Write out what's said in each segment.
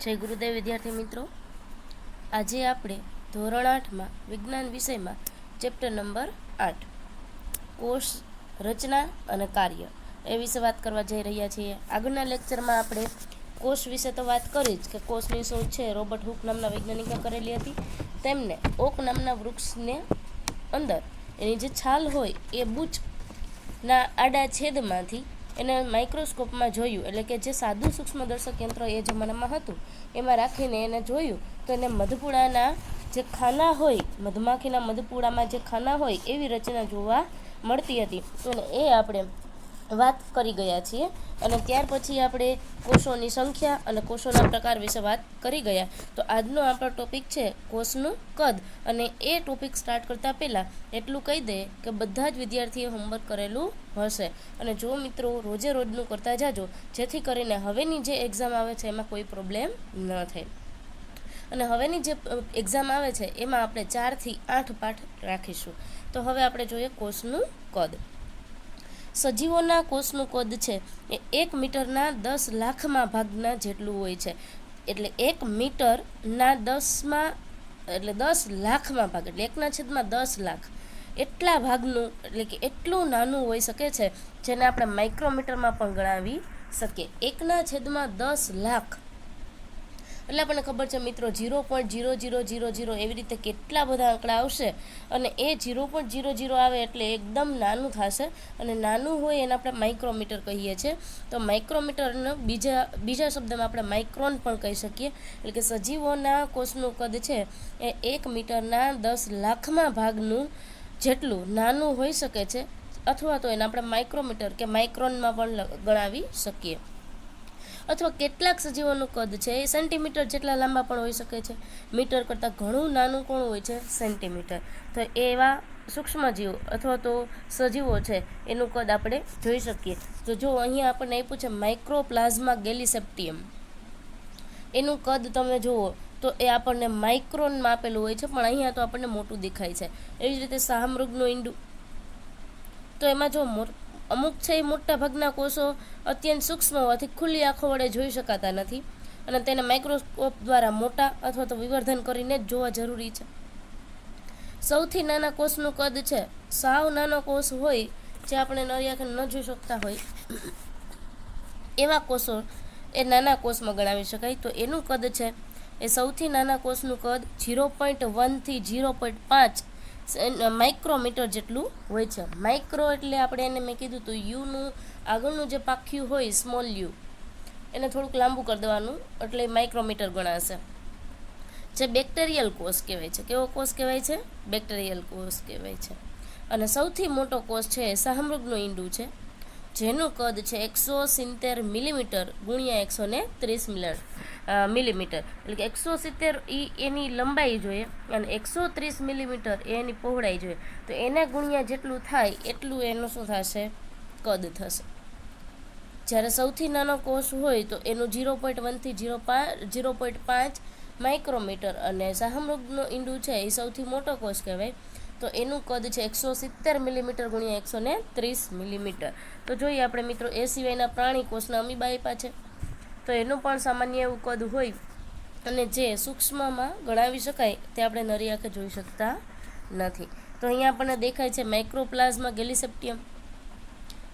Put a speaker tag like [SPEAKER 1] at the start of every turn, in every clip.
[SPEAKER 1] જય ગુરુદેવ વિદ્યાર્થી મિત્રો, આજે આપણે ધોરણ 8માં વિજ્ઞાન વિષયમાં ચેપ્ટર નંબર 8 કોષ રચના અને કાર્ય એ વિશે વાત કરવા જઈ રહ્યા છીએ. આગળના લેક્ચરમાં આપણે કોષ વિશે તો વાત કરી જ કે કોષની શોધ છે રોબર્ટ હુક નામના વૈજ્ઞાનિકે કરેલી હતી. તેમને ઓક નામના વૃક્ષને અંદર એની જે છાલ હોય એ બૂચના આડા છેદમાંથી એને માઇક્રોસ્કોપમાં જોયું, એટલે કે જે સાદું સૂક્ષ્મદર્શક યંત્ર એ જમાનામાં હતું એમાં રાખીને એને જોયું તો એને મધપૂડાના જે ખાના હોય, મધમાખીના મધપૂડામાં જે ખાના હોય એવી રચના જોવા મળતી હતી. અને એ આપણે વાત કરી ગયા છીએ. અને ત્યાર પછી આપણે કોષોની સંખ્યા અને કોષોના પ્રકાર વિશે વાત કરી ગયા. તો આજનો આપણો ટોપિક છે કોષનું કદ. અને એ ટોપિક સ્ટાર્ટ કરતાં પહેલાં એટલું કહી દે કે બધા જ વિદ્યાર્થીએ હોમવર્ક કરેલું હશે. અને જો મિત્રો રોજે રોજનું કરતા જાજો, જેથી કરીને હવેની જે એક્ઝામ આવે છે એમાં કોઈ પ્રોબ્લેમ ન થાય. અને હવેની જે એક્ઝામ આવે છે એમાં આપણે 4 થી 8 પાઠ રાખીશું. તો હવે આપણે જોઈએ કોષનું કદ. સજીવોના કોષનું કદ છે એ 1 મીટરના 10 લાખમાં ભાગના જેટલું હોય છે. એટલે 1 મીટરના 10 લાખમાં ભાગ, એટલે 1/10 લાખ એટલા ભાગનું, એટલે કે એટલું નાનું હોઈ શકે છે જેને આપણે માઇક્રોમીટરમાં પણ ગણાવી શકીએ. 1/10 લાખ એટલે આપણને ખબર છે મિત્રો 0.0000 એવી રીતે કેટલા બધા આંકડા આવશે. અને એ 0.00 આવે એટલે એકદમ નાનું થશે. અને નાનું હોય એને આપણે માઇક્રોમીટર કહીએ છીએ. તો માઇક્રોમીટરનો બીજા શબ્દમાં આપણે માઇક્રોન પણ કહી શકીએ. એટલે કે સજીવોના કોષનું કદ છે એ 1 મીટરના 10 લાખમાં ભાગનું જેટલું નાનું હોઈ શકે છે, અથવા તો એને આપણે માઇક્રોમીટર કે માઇક્રોનમાં પણ ગણાવી શકીએ. અથવા કેટલાક સજીવોનું કદ છે એ સેન્ટીમીટર જેટલા લાંબા પણ હોઈ શકે છે. મીટર કરતાં ઘણું નાનું કોણ હોય છે? સેન્ટીમીટર. તો એવા સૂક્ષ્મજીવો અથવા તો સજીવો છે એનું કદ આપણે જોઈ શકીએ. તો જો અહીંયા આપણને આપ્યું છે માઇક્રોપ્લાઝ્મા ગેલિસેપ્ટિયમ, એનું કદ તમે જુઓ તો એ આપણને માઇક્રોનમાં આપેલું હોય છે, પણ અહીંયા તો આપણને મોટું દેખાય છે. એવી જ રીતે શાહમૃગનું ઈંડું, તો એમાં જો અમુક છે એ મોટા ભાગના કોષો અત્યંત સૂક્ષ્મ હોવાથી ખુલ્લી આંખો વડે જોઈ શકાતા નથી, અને તેને માઇક્રોસ્કોપ દ્વારા મોટા અથવા તો વિવર્ધન કરીને જ જોવા જરૂરી છે. સૌથી નાના કોષનું કદ છે, સાવ નાનો કોષ હોય જે આપણે નરી આંખે ન જોઈ શકતા હોય એવા કોષો એ નાના કોષમાં ગણાવી શકાય. તો એનું કદ છે એ સૌથી નાના કોષનું કદ 0.1 થી 0.5 માઇક્રોમીટર જેટલું હોય છે. માઇક્રો એટલે આપણે એને મેં કીધું તો યુનું આગળનું જે પાખ્યું હોય સ્મોલ યુ એને થોડુંક લાંબુ કરી દેવાનું એટલે માઇક્રોમીટર ગણાશે. જે બેક્ટેરિયલ કોષ કહેવાય છે. કેવો કોષ કહેવાય છે? બેક્ટેરિયલ કોષ કહેવાય છે. અને સૌથી મોટો કોષ છે એ શાહમૃગનું ઈંડું છે, જેનું કદ છે 170 મિલીમીટર ગુણ્યા 130 મિલીમીટર. એટલે કે 170 એની લંબાઈ જોઈએ અને 130 મિલીમીટર એની પહોળાઈ જોઈએ. તો એના ગુણ્યા જેટલું થાય એટલું એનું શું થશે? કદ થશે. જ્યારે સૌથી નાનો કોષ હોય તો એનું 0.1 થી 0.5 માઇક્રોમીટર, અને શાહમૃગનું ઈંડું છે એ સૌથી મોટો કોષ કહેવાય. તો એનું કદ છે 170 મિલીમીટર ગુણ્યા 130 મિલીમીટર. તો જોઈએ આપણે મિત્રો એ સિવાયના પ્રાણી કોષના અમીબા આપ્યા છે, તો એનું પણ સામાન્ય એવું કદ હોય અને જે સૂક્ષ્મમાં ગણાવી શકાય તે આપણે નરી આંખે જોઈ શકતા નથી. તો અહીંયા આપણને દેખાય છે માઇક્રોપ્લાઝ્મા ગેલિસેપ્ટિયમ.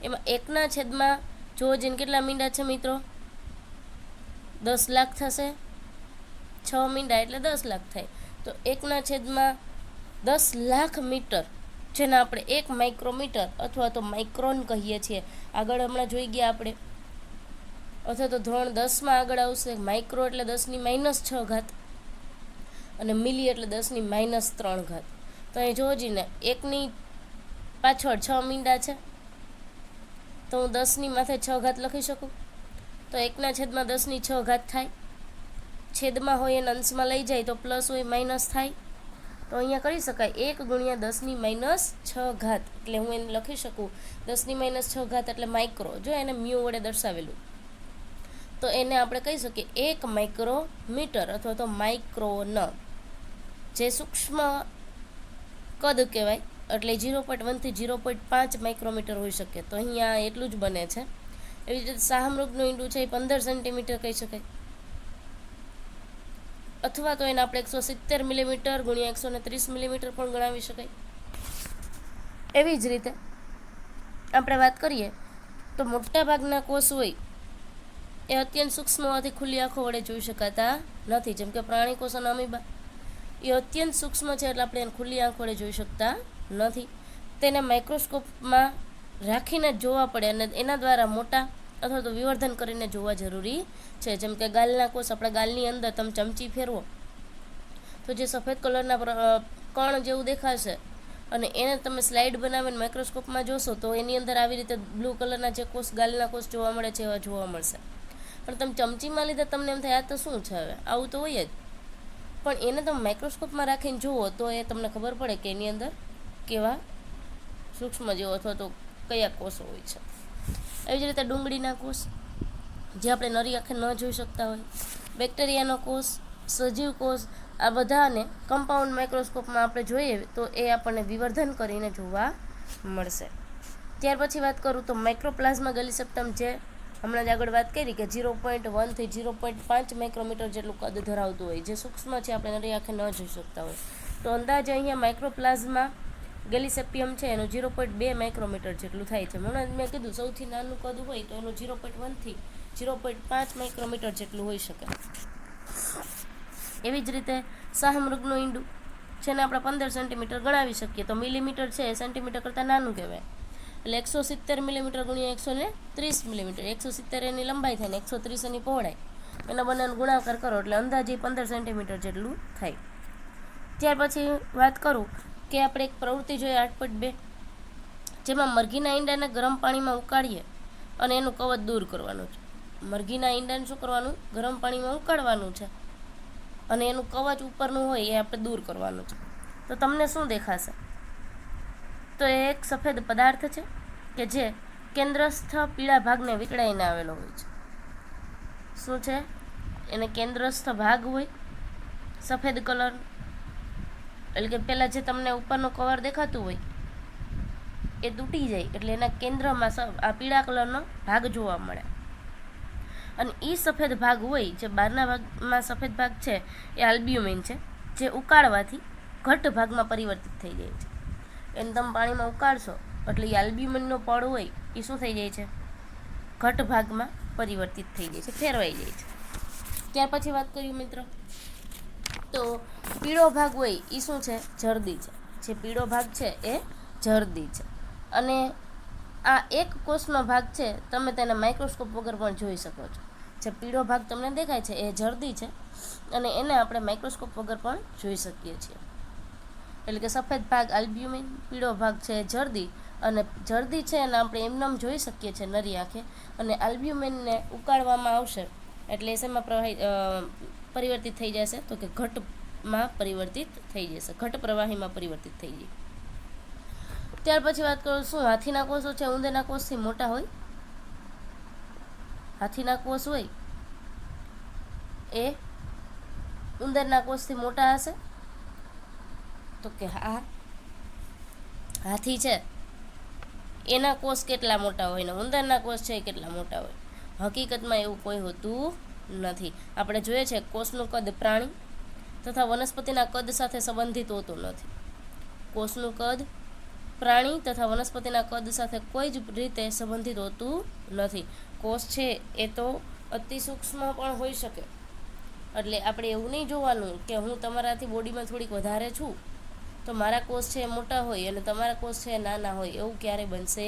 [SPEAKER 1] એમાં 1/, જો જેને કેટલા મીંડા છે મિત્રો? 10 લાખ થશે. 6 મીંડા એટલે 10 લાખ થાય. તો 1/10 લાખ મીટર, જેને આપણે 1 માઇક્રોમીટર અથવા તો માઇક્રોન કહીએ છીએ. આગળ હમણાં જોઈ ગયા આપણે, અથવા તો ધોરણ 10માં આગળ આવશે. માઇક્રો એટલે 10⁻6 ઘાત અને મિલી એટલે 10⁻3 ઘાત. તો અહીં જોજીને 1ની પાછળ 6 મીંડા છે, તો હું 10ની માથે 6 ઘાત લખી શકું. તો 1/10 ઘાત થાય. છેદમાં હોય એને અંશમાં લઈ જાય તો પ્લસ હોય માઇનસ થાય. તો અહીંયા કરી શકાય 1 ગુણ્યા 10⁻6 ઘાત, એટલે હું એને લખી શકું 10⁻6 ઘાત એટલે માઇક્રો. જો એને મ્યુ વડે દર્શાવેલું તો એને આપણે કહી શકીએ 1 માઇક્રોમીટર અથવા તો માઇક્રોન, જે સૂક્ષ્મ કદ કહેવાય. એટલે 0.1 થી 0.5 માઇક્રોમીટર હોઈ શકે. તો અહીંયા એટલું જ બને છે. એવી રીતે શાહમૃગનું ઈંડું છે એ 15 સેન્ટીમીટર કહી શકાય. અથવા તો એને આપણે 170 મિલીમીટર ગુણ્યા 130 મિલીમીટર પણ ગણાવી શકાય. એવી જ રીતે આપણે વાત કરીએ તો મોટાભાગના કોષ હોય એ અત્યંત સૂક્ષ્મ હોવાથી ખુલ્લી આંખો વડે જોઈ શકાતા નથી. જેમ કે પ્રાણી કોષ અને અમીબા એ અત્યંત સૂક્ષ્મ છે, એટલે આપણે એને ખુલ્લી આંખ વડે જોઈ શકતા નથી. તેને માઇક્રોસ્કોપમાં રાખીને જ જોવા પડે અને એના દ્વારા મોટા અથવા તો વિવર્ધન કરીને જોવા જરૂરી છે. જેમ કે ગાલના કોષ, આપણા ગાલની અંદર તમે ચમચી ફેરવો તો જે સફેદ કલરના કણ જેવું દેખાશે અને એને તમે સ્લાઇડ બનાવીને માઇક્રોસ્કોપમાં જોશો તો એની અંદર આવી રીતે બ્લુ કલરના જે કોષ, ગાલના કોષ જોવા મળે છે એવા જોવા મળશે. પણ તમે ચમચીમાં લીધે તમને એમ થાય આ તો શું છે, હવે આવું તો હોય જ. પણ એને તમે માઇક્રોસ્કોપમાં રાખીને જુઓ તો એ તમને ખબર પડે કે એની અંદર કેવા સૂક્ષ્મ જેવો અથવા તો કયા કોષો હોય છે. એવી જ રીતે ડુંગળીના કોષ જે આપણે નરી આંખે ન જોઈ શકતા હોય, બેક્ટેરિયાનો કોષ, સજીવ કોષ, આ બધાને કમ્પાઉન્ડ માઇક્રોસ્કોપમાં આપણે જોઈએ તો એ આપણને વિવર્ધન કરીને જોવા મળશે. ત્યાર પછી વાત કરું તો માઇક્રોપ્લાઝ્મા ગેલિસેપ્ટમ, જે હમણાં જ આગળ વાત કરી કે 0.1 થી 0.5 માઇક્રોમીટર જેટલું કદ ધરાવતું હોય, જે સૂક્ષ્મ છે, આપણે નરી આંખે ન જોઈ શકતા હોય. તો અંદાજે અહીંયા માઇક્રોપ્લાઝ્મા ગેલિસેપ્ટિયમ છે એનું 0.2 માઇક્રોમીટર જેટલું થાય છે. હમણાં મેં કીધું સૌથી નાનું કદ હોય તો એનું 0.1 થી 0.5 માઇક્રોમીટર જેટલું હોઈ શકે. એવી જ રીતે શાહમૃગનું ઈંડું જેને આપણે 15 સેન્ટીમીટર ગણાવી શકીએ, તો મિલીમીટર છે એ સેન્ટીમીટર કરતાં નાનું કહેવાય. એટલે 170 મિલીમીટર ગુણ્યા 130 મિલીમીટર, 170 એની લંબાઈ થાય ને 130 એની પહોળાઈ, એના બંનેનો ગુણાકાર કરો એટલે અંદાજે 15 સેન્ટીમીટર જેટલું થાય. ત્યાર પછી વાત કરું કે આપણે એક પ્રવૃત્તિ જોઈએ 8.2, જેમાં મરઘીના ઈંડાને ગરમ પાણીમાં ઉકાળીએ અને એનું કવચ દૂર કરવાનું છે. મરઘીના ઈંડાને શું કરવાનું? ગરમ પાણીમાં ઉકાળવાનું છે અને એનું કવચ ઉપરનું હોય એ આપણે દૂર કરવાનું છે. તો તમને શું દેખાશે? તો એ એક સફેદ પદાર્થ છે કે જે કેન્દ્રસ્થ પીળા ભાગને વીંટળાઈને આવેલો હોય છે. શું છે? એને કેન્દ્રસ્થ ભાગ હોય સફેદ કલર, એટલે કે પહેલાં જે તમને ઉપરનું કવર દેખાતું હોય એ તૂટી જાય એટલે એના કેન્દ્રમાં આ પીળા કલરનો ભાગ જોવા મળે. અને એ સફેદ ભાગ હોય, જે બહારના ભાગમાં સફેદ ભાગ છે એ આલ્બ્યુમિન છે, જે ઉકાળવાથી ઘટ ભાગમાં પરિવર્તિત થઈ જાય છે. એને તમે પાણીમાં ઉકાળશો એટલે એ આલ્બ્યુમિનનો પડ હોય એ શું થઈ જાય છે? ઘટ ભાગમાં પરિવર્તિત થઈ જાય છે, ફેરવાઈ જાય છે. ત્યાર પછી વાત કરીએ મિત્રો તો પીળો ભાગ હોય એ શું છે? જરદી છે. જે પીળો ભાગ છે એ જરદી છે. અને આ એક કોષનો ભાગ છે, તમે તેને માઇક્રોસ્કોપ વગર પણ જોઈ શકો છો. જે પીળો ભાગ તમને દેખાય છે એ જરદી છે અને એને આપણે માઇક્રોસ્કોપ વગર પણ જોઈ શકીએ છીએ. એટલે કે સફેદ ભાગ આલ્બ્યુમિન, પીળો ભાગ છે જરદી, અને જરદી છે એને આપણે એમનેમ જોઈ શકીએ છીએ નરી આંખે, અને આલ્બ્યુમિનને ઉકાળવામાં આવશે એટલે શેમાં પરિવર્તિત થઈ જશે? તો કે ઘટમાં પરિવર્તિત થઈ જશે, ઘટ પ્રવાહીમાં પરિવર્તિત થઈ જાય. ત્યાર પછી વાત કરું શું હાથીના કોષો છે ઉંદરના કોષથી મોટા હોય? હાથીના કોષ હોય એ ઉંદરના કોષથી મોટા હશે? તો કે હા, હાથી છે એના કોષ કેટલા મોટા હોય ને ઉંદરના કોષ છે એ કેટલા મોટા હોય? હકીકતમાં એવું કોઈ હોતું નથી. આપણે જોઈએ છે કોષનું કદ પ્રાણી તથા વનસ્પતિના કદ સાથે સંબંધિત હોતું નથી. કોષનું કદ પ્રાણી તથા વનસ્પતિના કદ સાથે કોઈ જ રીતે સંબંધિત હોતું નથી. કોષ છે એ તો અતિ સૂક્ષ્મ પણ હોઈ શકે. એટલે આપણે એવું નહીં જોવાનું કે હું તમારાથી બોડીમાં થોડીક વધારે છું તો મારા કોષ છે એ મોટા હોય અને તમારા કોષ છે એ નાના હોય, એવું ક્યારેય બનશે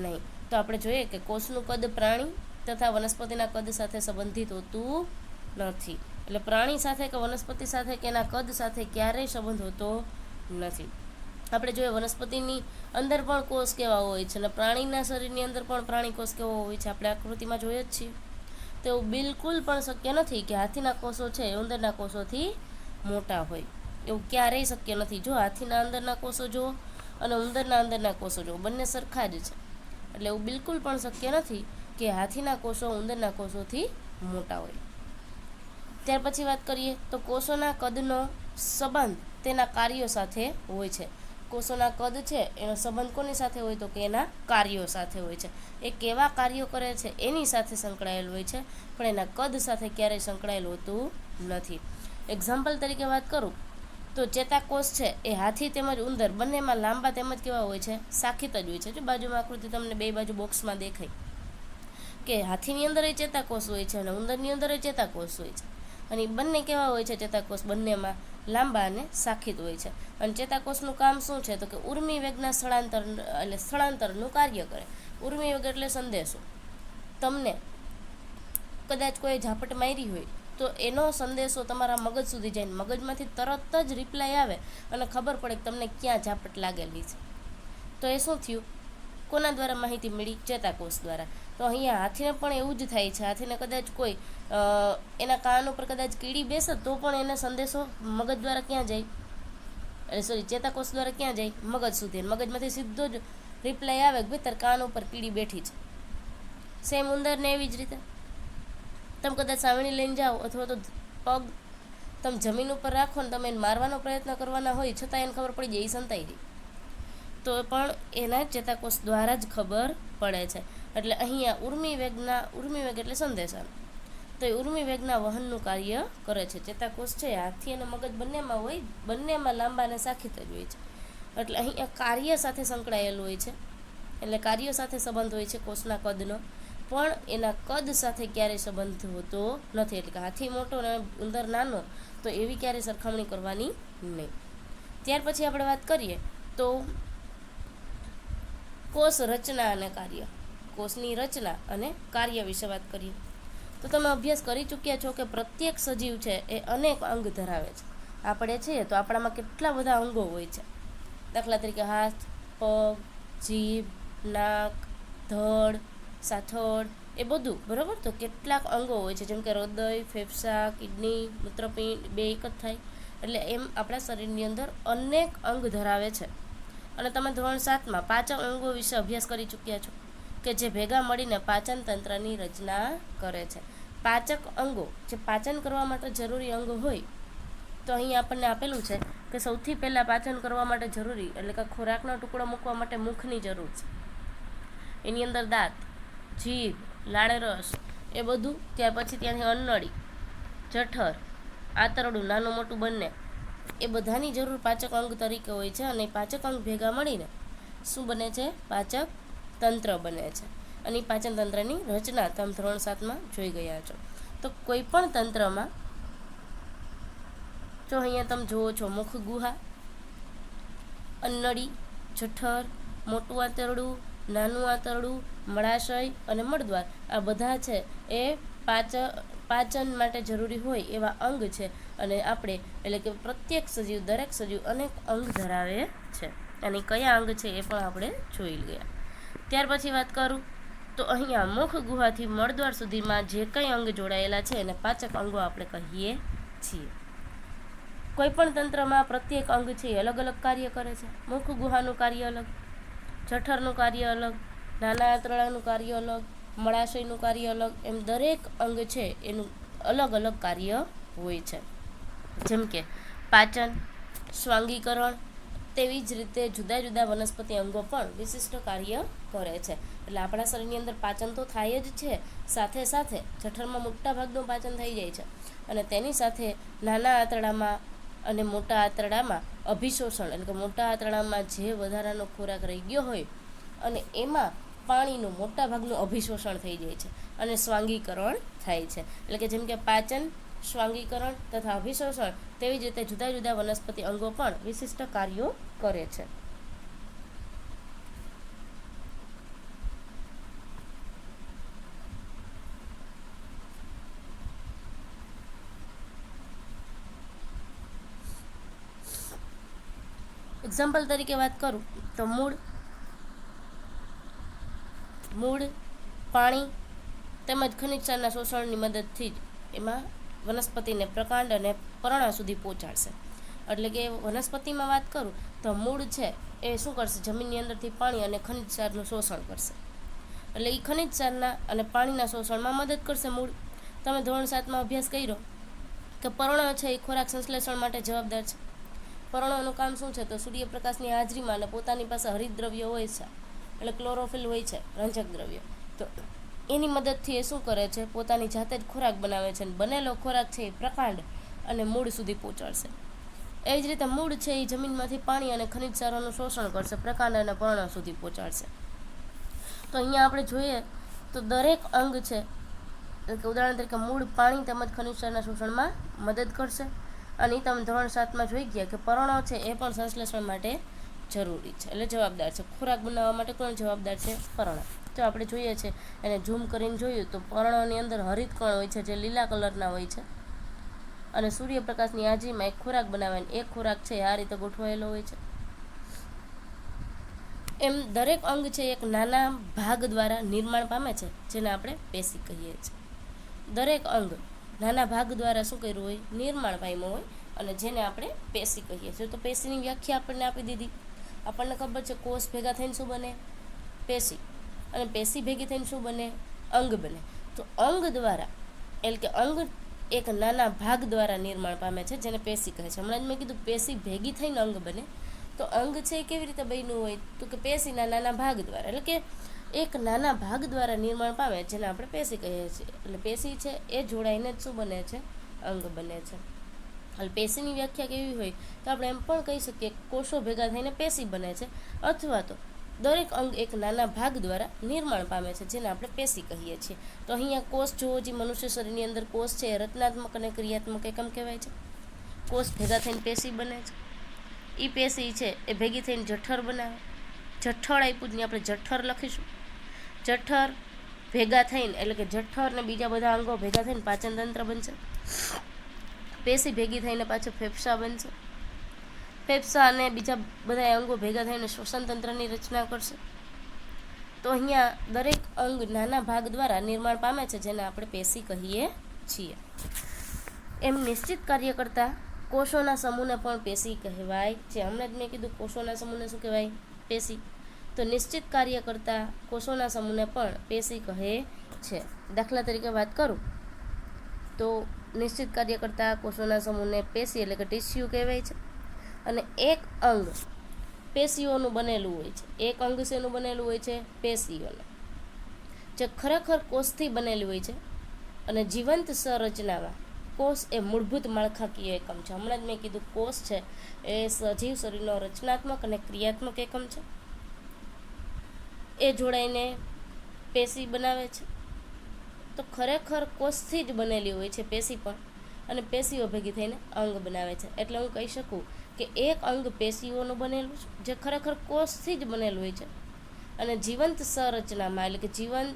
[SPEAKER 1] નહીં. તો આપણે જોઈએ કે કોષનું કદ પ્રાણી તથા વનસ્પતિના કદ સાથે સંબંધિત હોતું નથી. એટલે પ્રાણી સાથે કે વનસ્પતિ સાથે કે એના કદ સાથે ક્યારેય સંબંધ હોતો નથી. આપણે જોઈએ વનસ્પતિની અંદર પણ કોષ કેવા હોય છે અને પ્રાણીના શરીરની અંદર પણ પ્રાણી કોષ કેવો હોય છે, આપણે આકૃતિમાં જોઈએ જ છીએ. તો એવું બિલકુલ પણ શક્ય નથી કે હાથીના કોષો છે એ ઉંદરના કોષોથી મોટા હોય, એવું ક્યારેય શક્ય નથી. જો હાથીના અંદરના કોષો જુઓ અને ઉંદરના અંદરના કોષો જુઓ, બંને સરખા જ છે. એટલે એવું બિલકુલ પણ શક્ય નથી કે હાથીના કોષો ઉંદરના કોષોથી મોટા હોય. ત્યાર પછી વાત કરીએ તો કોષોના કદનો સંબંધ તેના કાર્યો સાથે હોય છે. કોષોના કદ છે એનો સંબંધ કોની સાથે હોય? તો કે એના કાર્યો સાથે હોય છે. એ કેવા કાર્યો કરે છે એની સાથે સંકળાયેલ હોય છે, પણ એના કદ સાથે ક્યારેય સંકળાયેલ હોતું નથી. એક્ઝામ્પલ તરીકે વાત કરું તો ચેતાકોષ છે એ હાથી તેમજ ઉંદર બંનેમાં લાંબા તેમજ કેવા હોય છે, શાખિત જ હોય છે. જો બાજુમાં આકૃતિ તમને બે બાજુ બોક્સમાં દેખાય કે હાથીની અંદર એ ચેતાકોષ હોય છે અને ઉંદરની અંદર એ ચેતાકોષ હોય છે, અને બંને કેવા હોય છે, ચેતાકોષ બંનેમાં લાંબા અને શાખિત હોય છે. અને ચેતાકોષનું કામ શું છે તો કે ઉર્મી વેગના સ્થળાંતરનું કાર્ય કરે. ઉર્મી વેગ એટલે સંદેશો. તમને કદાચ કોઈ ઝાપટ મારી હોય તો એનો સંદેશો તમારા મગજ સુધી જાય, મગજમાંથી તરત જ રિપ્લાય આવે અને ખબર પડે કે તમને ક્યાં ઝાપટ લાગેલી છે. તો એ શું થયું, કોના દ્વારા માહિતી મળી, ચેતાકોષ દ્વારા. તો અહીંયા હાથીને પણ એવું જ થાય છે. હાથીને કદાચ કોઈ એના કાન ઉપર કદાચ કીડી બેસે તો પણ એને સંદેશો મગજ દ્વારા ક્યાં જાય, ચેતાકોષ દ્વારા ક્યાં જાય, મગજ સુધી. મગજમાંથી સીધો જ રિપ્લાય આવે કે ભાઈ તાર કાન ઉપર કીડી બેઠી છે. સેમ ઉંદરને એવી જ રીતે તમે કદાચ સાવણી લઈને જાઓ અથવા તો પગ તમે જમીન ઉપર રાખો ને તમે એને મારવાનો પ્રયત્ન કરવાના હોય છતાં એને ખબર પડી જાય, એ સંતાઈ જાય, તો પણ એના ચેતાકોષ દ્વારા જ ખબર પડે છે. એટલે અહીંયા ઉર્મી વેગ એટલે સંદેશા, તો એ ઉર્મી વેગના વહનનું કાર્ય કરે છે. ચેતાકોષ છે હાથી અને મગજ બંનેમાં હોય, બંનેમાં લાંબા અને શાખિત જ હોય છે. એટલે અહીંયા કાર્ય સાથે સંકળાયેલું હોય છે, એટલે કાર્ય સાથે સંબંધ હોય છે કોષના કદનો, પણ એના કદ સાથે ક્યારેય સંબંધ હોતો નથી. એટલે કે હાથી મોટો અને ઉંદર નાનો, તો એવી ક્યારેય સરખામણી કરવાની નહીં. ત્યાર પછી આપણે વાત કરીએ તો કોષ રચના અને કાર્ય. કોષની રચના અને કાર્ય વિશે વાત કરીએ તો તમે અભ્યાસ કરી ચૂક્યા છો કે પ્રત્યેક સજીવ છે એ અનેક અંગ ધરાવે છે. આપણે છીએ તો આપણામાં કેટલા બધા અંગો હોય છે. દાખલા તરીકે હાથ, પગ, જીભ, નાક, ધડ, સાથળ, એ બધું બરાબર. તો કેટલાક અંગો હોય છે, જેમ કે હૃદય, ફેફસા, કિડની, મૂત્રપિંડ બે એક જ થાય. એટલે એમ આપણા શરીરની અંદર અનેક અંગ ધરાવે છે. અને તમે ધોરણ 7માં પાચક અંગો વિશે અભ્યાસ કરી ચૂક્યા છો કે જે ભેગા મળીને પાચન તંત્રની રચના કરે છે. પાચક અંગો જે પાચન કરવા માટે જરૂરી અંગો હોય, તો અહીં આપણને આપેલું છે કે સૌથી પહેલાં પાચન કરવા માટે જરૂરી એટલે કે ખોરાકનો ટુકડો મૂકવા માટે મુખની જરૂર છે. એની અંદર દાંત, જીભ, લાળરસ એ બધું. ત્યાર પછી ત્યાંથી અન્નળી, જઠર, આંતરડું નાનું મોટું બંને, એ બધાની જરૂર પાચક અંગ તરીકે હોય છે. અને પાચક અંગ ભેગા મળીને શું બને છે, પાચક તંત્ર બને છે. અને પાચન તંત્રની રચના તમે ધોરણ 7માં જોઈ ગયા છો. તો કોઈ પણ તંત્રમાં જો અહીંયા તમે જુઓ છો મુખ ગુહા, અન્નળી, જઠર, મોટું આંતરડું, નાનું આંતરડું, મળાશય અને મળદ્વાર, આ બધા છે એ પાચન માટે જરૂરી હોય એવા અંગ છે. અને આપણે એટલે કે પ્રત્યેક સજીવ, દરેક સજીવ અનેક અંગ ધરાવે છે. અને કયા અંગ છે એ પણ આપણે જોઈ ગયા. ત્યાર પછી વાત કરું તો અહીંયા મુખ ગુહાથી મળદ્વાર સુધીમાં જે કંઈ અંગ જોડાયેલા છે એને પાચક અંગો આપણે કહીએ છીએ. કોઈ પણ તંત્રમાં પ્રત્યેક અંગ છે એ અલગ અલગ કાર્ય કરે છે. મુખ ગુહાનું કાર્ય અલગ, જઠરનું કાર્ય અલગ, નાના આંતરડાનું કાર્ય અલગ, મળાશયનું કાર્ય અલગ, એમ દરેક અંગ છે એનું અલગ અલગ કાર્ય હોય છે. જેમ કે પાચન, શ્વાંગીકરણ, તેવી જ રીતે જુદા જુદા વનસ્પતિ અંગો પણ વિશિષ્ટ કાર્ય કરે છે. એટલે આપણા શરીરની અંદર પાચન તો થાય જ છે, સાથે સાથે જઠરમાં મોટા ભાગનું પાચન થઈ જાય છે. અને તેની સાથે નાના આંતરડામાં અને મોટા આંતરડામાં અભિશોષણ, એટલે કે મોટા આંતરડામાં જે વધારાનો ખોરાક રહી ગયો હોય અને એમાં પાણીનું મોટા ભાગનું અભિશોષણ થઈ જાય છે અને શ્વાંગીકરણ થાય છે. એટલે કે જેમ કે પાચન, શ્વાંગીકરણ તથા અભિશોષણ, તેવી જ રીતે જુદા જુદા વનસ્પતિ અંગો પણ વિશિષ્ટ કાર્યો કરે છે. એક્ઝામ્પલ તરીકે વાત કરું તો મૂળ પાણી તેમજ ખનિજ ક્ષારના શોષણની મદદથી જ એમાં વનસ્પતિને પ્રકાંડ અને પર્ણ સુધી પહોંચાડશે. એટલે કે વનસ્પતિમાં વાત કરું તો મૂળ છે એ શું કરશે, જમીનની અંદરથી પાણી અને ખનિજ ક્ષારનું શોષણ કરશે. એટલે એ ખનિજ ક્ષારના અને પાણીના શોષણમાં મદદ કરશે મૂળ. તમે ધોરણ 7માં અભ્યાસ કર્યો કે પર્ણ છે એ ખોરાક સંશ્લેષણ માટે જવાબદાર છે. પર્ણોનું કામ શું છે તો સૂર્યપ્રકાશની હાજરીમાં અને પોતાની પાસે હરિતદ્રવ્ય હોય છે, એટલે ક્લોરોફિલ હોય છે, રંજક દ્રવ્ય, તો એની મદદથી એ શું કરે છે, પોતાની જાતે જ ખોરાક બનાવે છે. અને બનેલો ખોરાક છે એ પ્રકાંડ અને મૂળ સુધી પહોંચાડશે. એવી જ રીતે મૂળ છે એ જમીનમાંથી પાણી અને ખનિજ સારોનું શોષણ કરશે, પ્રકાંડ અને પર્ણ સુધી પહોંચાડશે. તો અહીંયા આપણે જોઈએ તો દરેક અંગ છે, એટલે કે ઉદાહરણ તરીકે મૂળ પાણી તેમજ ખનિજ સારના શોષણમાં મદદ કરશે. અને તમે ધોરણ 7માં જોઈ ગયા કે પર્ણો છે એ પણ સંશ્લેષણ માટે જરૂરી છે, એટલે જવાબદાર છે. ખોરાક બનાવવા માટે કોણ જવાબદાર છે? પર્ણ. તો આપણે જોઈએ છે એને ઝૂમ કરીને જોયું તો પર્ણોની અંદર હરિત કણ હોય છે જે લીલા કલરના હોય છે, અને સૂર્યપ્રકાશની હાજરીમાં એક ખોરાક બનાવે, એક ખોરાક છે આ રીતે ગોઠવાયેલો હોય છે. એમ દરેક અંગ છે એક નાના ભાગ દ્વારા નિર્માણ પામે છે, જેને આપણે પેશી કહીએ છીએ. દરેક અંગ નાના ભાગ દ્વારા શું કર્યું હોય? નિર્માણ પામ્યું હોય, અને જેને આપણે પેશી કહીએ છીએ. તો પેશીની વ્યાખ્યા આપણને આપી દીધી. આપણને ખબર છે કોષ ભેગા થઈને શું બને? પેશી. અને પેશી ભેગી થઈને શું બને? અંગ બને. તો અંગ દ્વારા, એટલે કે અંગ એક નાના ભાગ દ્વારા નિર્માણ પામે છે, જેને પેશી કહે છે. હમણાં જ મેં કીધું પેશી ભેગી થઈને અંગ બને. તો અંગ છે એ કેવી રીતે બન્યું હોય? તો કે પેશીના નાના ભાગ દ્વારા, એટલે કે એક નાના ભાગ દ્વારા નિર્માણ પામે, જેને આપણે પેશી કહીએ છીએ. એટલે પેશી છે એ જોડાઈને જ શું બને છે? અંગ બને છે. એટલે પેશીની વ્યાખ્યા કેવી હોય? તો આપણે એમ પણ કહી શકીએ કોષો ભેગા થઈને પેશી બને છે, અથવા તો દરેક અંગ એક નાના ભાગ દ્વારા નિર્માણ પામે છે, જેને આપણે પેશી કહીએ છીએ. તો અહીંયા કોષ જોવો, જે મનુષ્ય શરીરની અંદર કોષ છે એ રચનાત્મક અને ક્રિયાત્મક એકમ કહેવાય છે. કોષ ભેગા થઈને પેશી બને છે. એ પેશી છે એ ભેગી થઈને જઠર બનાવે. જઠર આપ્યું ને આપણે જઠર લખીશું. જઠર ભેગા થઈને, એટલે કે જઠર ને બીજા બધા અંગો ભેગા થઈને પાચન તંત્ર બનશે. પેશી ભેગી થઈને પાછળ ફેફસા બનશે. ફેફસા અને બીજા બધા અંગો ભેગા થઈને શ્વસન તંત્રની રચના કરશે. તો અહીંયા દરેક અંગ નાના ભાગ દ્વારા નિર્માણ પામે છે, જેને આપણે પેશી કહીએ છીએ. એમ નિશ્ચિત કાર્ય કરતા કોષોના સમૂહને પણ પેશી કહેવાય છે. હમણાં જ મેં કીધું કોષોના સમૂહને શું કહેવાય? પેશી. તો નિશ્ચિત કાર્ય કરતા કોષોના સમૂહને પણ પેશી કહે છે. દાખલા તરીકે વાત કરું તો નિશ્ચિત કાર્ય કરતા કોષોના સમૂહને પેશી એટલે કે ટીસ્યુ કહેવાય છે. અને એક અંગ પેશીઓનું બનેલું હોય છે. એક અંગ શેનું બનેલું હોય છે? પેશીઓનું, જે ખરેખર કોષથી બનેલું હોય છે. અને જીવંત સંરચનામાં કોષ એ મૂળભૂત માળખાકીય એકમ છે. હમણાં જ મેં કીધું કોષ છે એ સજીવ શરીરનો રચનાત્મક અને ક્રિયાત્મક એકમ છે. એ જોડાઈને પેશી બનાવે છે. તો ખરેખર કોષથી જ બનેલી હોય છે પેશી પણ, અને પેશીઓ ભેગી થઈને અંગ બનાવે છે. એટલે હું કહી શકું કે એક અંગ પેશીઓનું બનેલું છે, જે ખરેખર કોષથી જ બનેલું હોય છે. અને જીવંત સંરચનામાં, એટલે કે જીવંત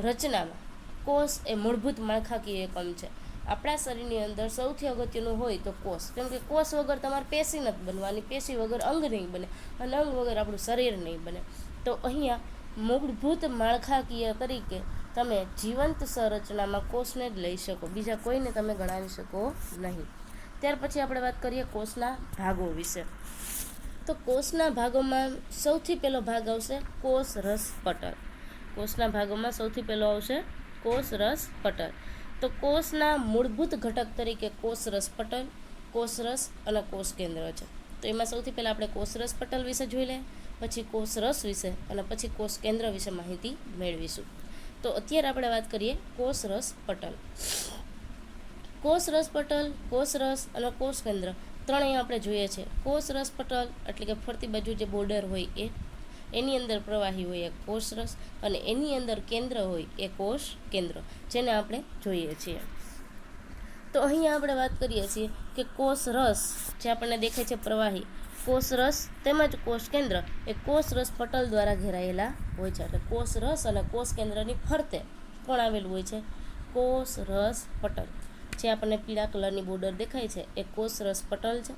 [SPEAKER 1] રચનામાં કોષ એ મૂળભૂત માળખાકીય એકમ છે. આપણા શરીરની અંદર સૌથી અગત્યનું હોય તો કોષ, કેમ કે કોષ વગર તમારે પેશી નથી બનવાની, પેશી વગર અંગ નહીં બને, અને અંગ વગર આપણું શરીર નહીં બને. તો અહીંયા મૂળભૂત માળખાકીય તરીકે તમે જીવંત સંરચનામાં કોષને જ લઈ શકો, બીજા કોઈને તમે ગણાવી શકો નહીં. ત્યાર પછી આપણે વાત કરીએ કોષના ભાગો વિશે. તો કોષના ભાગોમાં સૌથી પહેલો ભાગ આવશે કોષ રસ પટલ. કોષના ભાગોમાં સૌથી પહેલો આવશે કોષ રસ પટલ. તો કોષના મૂળભૂત ઘટક તરીકે કોષ રસ પટલ, કોષ રસ અને કોષ કેન્દ્ર છે. તો એમાં સૌથી પહેલાં આપણે કોષ રસ પટલ વિશે જોઈ લઈએ, પછી કોષ રસ વિશે, અને પછી કોષ કેન્દ્ર વિશે માહિતી મેળવીશું. તો અત્યારે આપણે વાત કરીએ કોષ રસ પટલ. કોષ રસ પટલ, કોષ રસ અને કોષ કેન્દ્ર ત્રણેય આપણે જોઈએ છે. કોષ રસ પટલ એટલે કે ફરતી બાજુ જે બોર્ડર હોય એની અંદર પ્રવાહી હોય એ કોષ રસ, અને એની અંદર કેન્દ્ર હોય એ કોષ કેન્દ્ર, જેને આપણે જોઈએ છીએ. તો અહીંયા આપણે વાત કરીએ છીએ કે કોષ રસ જે આપણને દેખાય છે પ્રવાહી, કોષ રસ તેમજ કોષ કેન્દ્ર એ કોષ રસ પટલ દ્વારા ઘેરાયેલા હોય છે. એટલે કોષ રસ અને કોષ કેન્દ્રની ફરતે કોણ આવેલું હોય છે? કોષ રસ પટલ. જે આપણને પીળા કલરની બોર્ડર દેખાય છે એ કોષ રસ પટલ છે.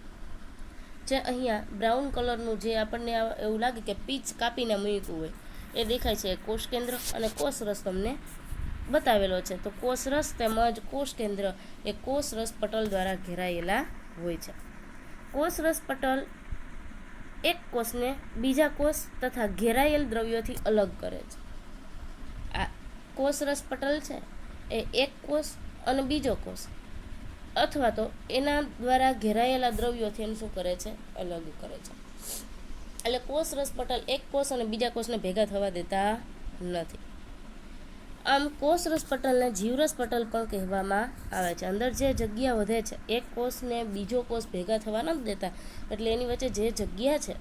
[SPEAKER 1] જે અહીંયા બ્રાઉન કલરનું જે આપણને એવું લાગે કે પીચ કાપીને મૂક્યું હોય એ દેખાય છે એ કોષ કેન્દ્ર, અને કોષ રસ તમને બતાવેલો છે. તો કોષ રસ તેમજ કોષ કેન્દ્ર એ કોષ રસ પટલ દ્વારા ઘેરાયેલા હોય છે. કોષ રસ પટલ એક કોષને બીજા કોષ તથા ઘેરાયેલ દ્રવ્યોથી અલગ કરે છે. આ કોષ રસ પટલ છે એ એક કોષ અને બીજો કોષ અથવા તો એના દ્વારા ઘેરાયેલા દ્રવ્યોથી એને શું કરે છે? અલગ કરે છે. એટલે કોષ રસ પટલ એક કોષ અને બીજા કોષને ભેગા થવા દેતા નથી. આમ કોષરસ પટલને જીવરસ પટલ પણ કહેવામાં આવે છે. અંદર જે જગ્યા વધે છે, એક કોષને બીજો કોષ ભેગા થવા નથી દેતા, એટલે એની વચ્ચે જે જગ્યા છે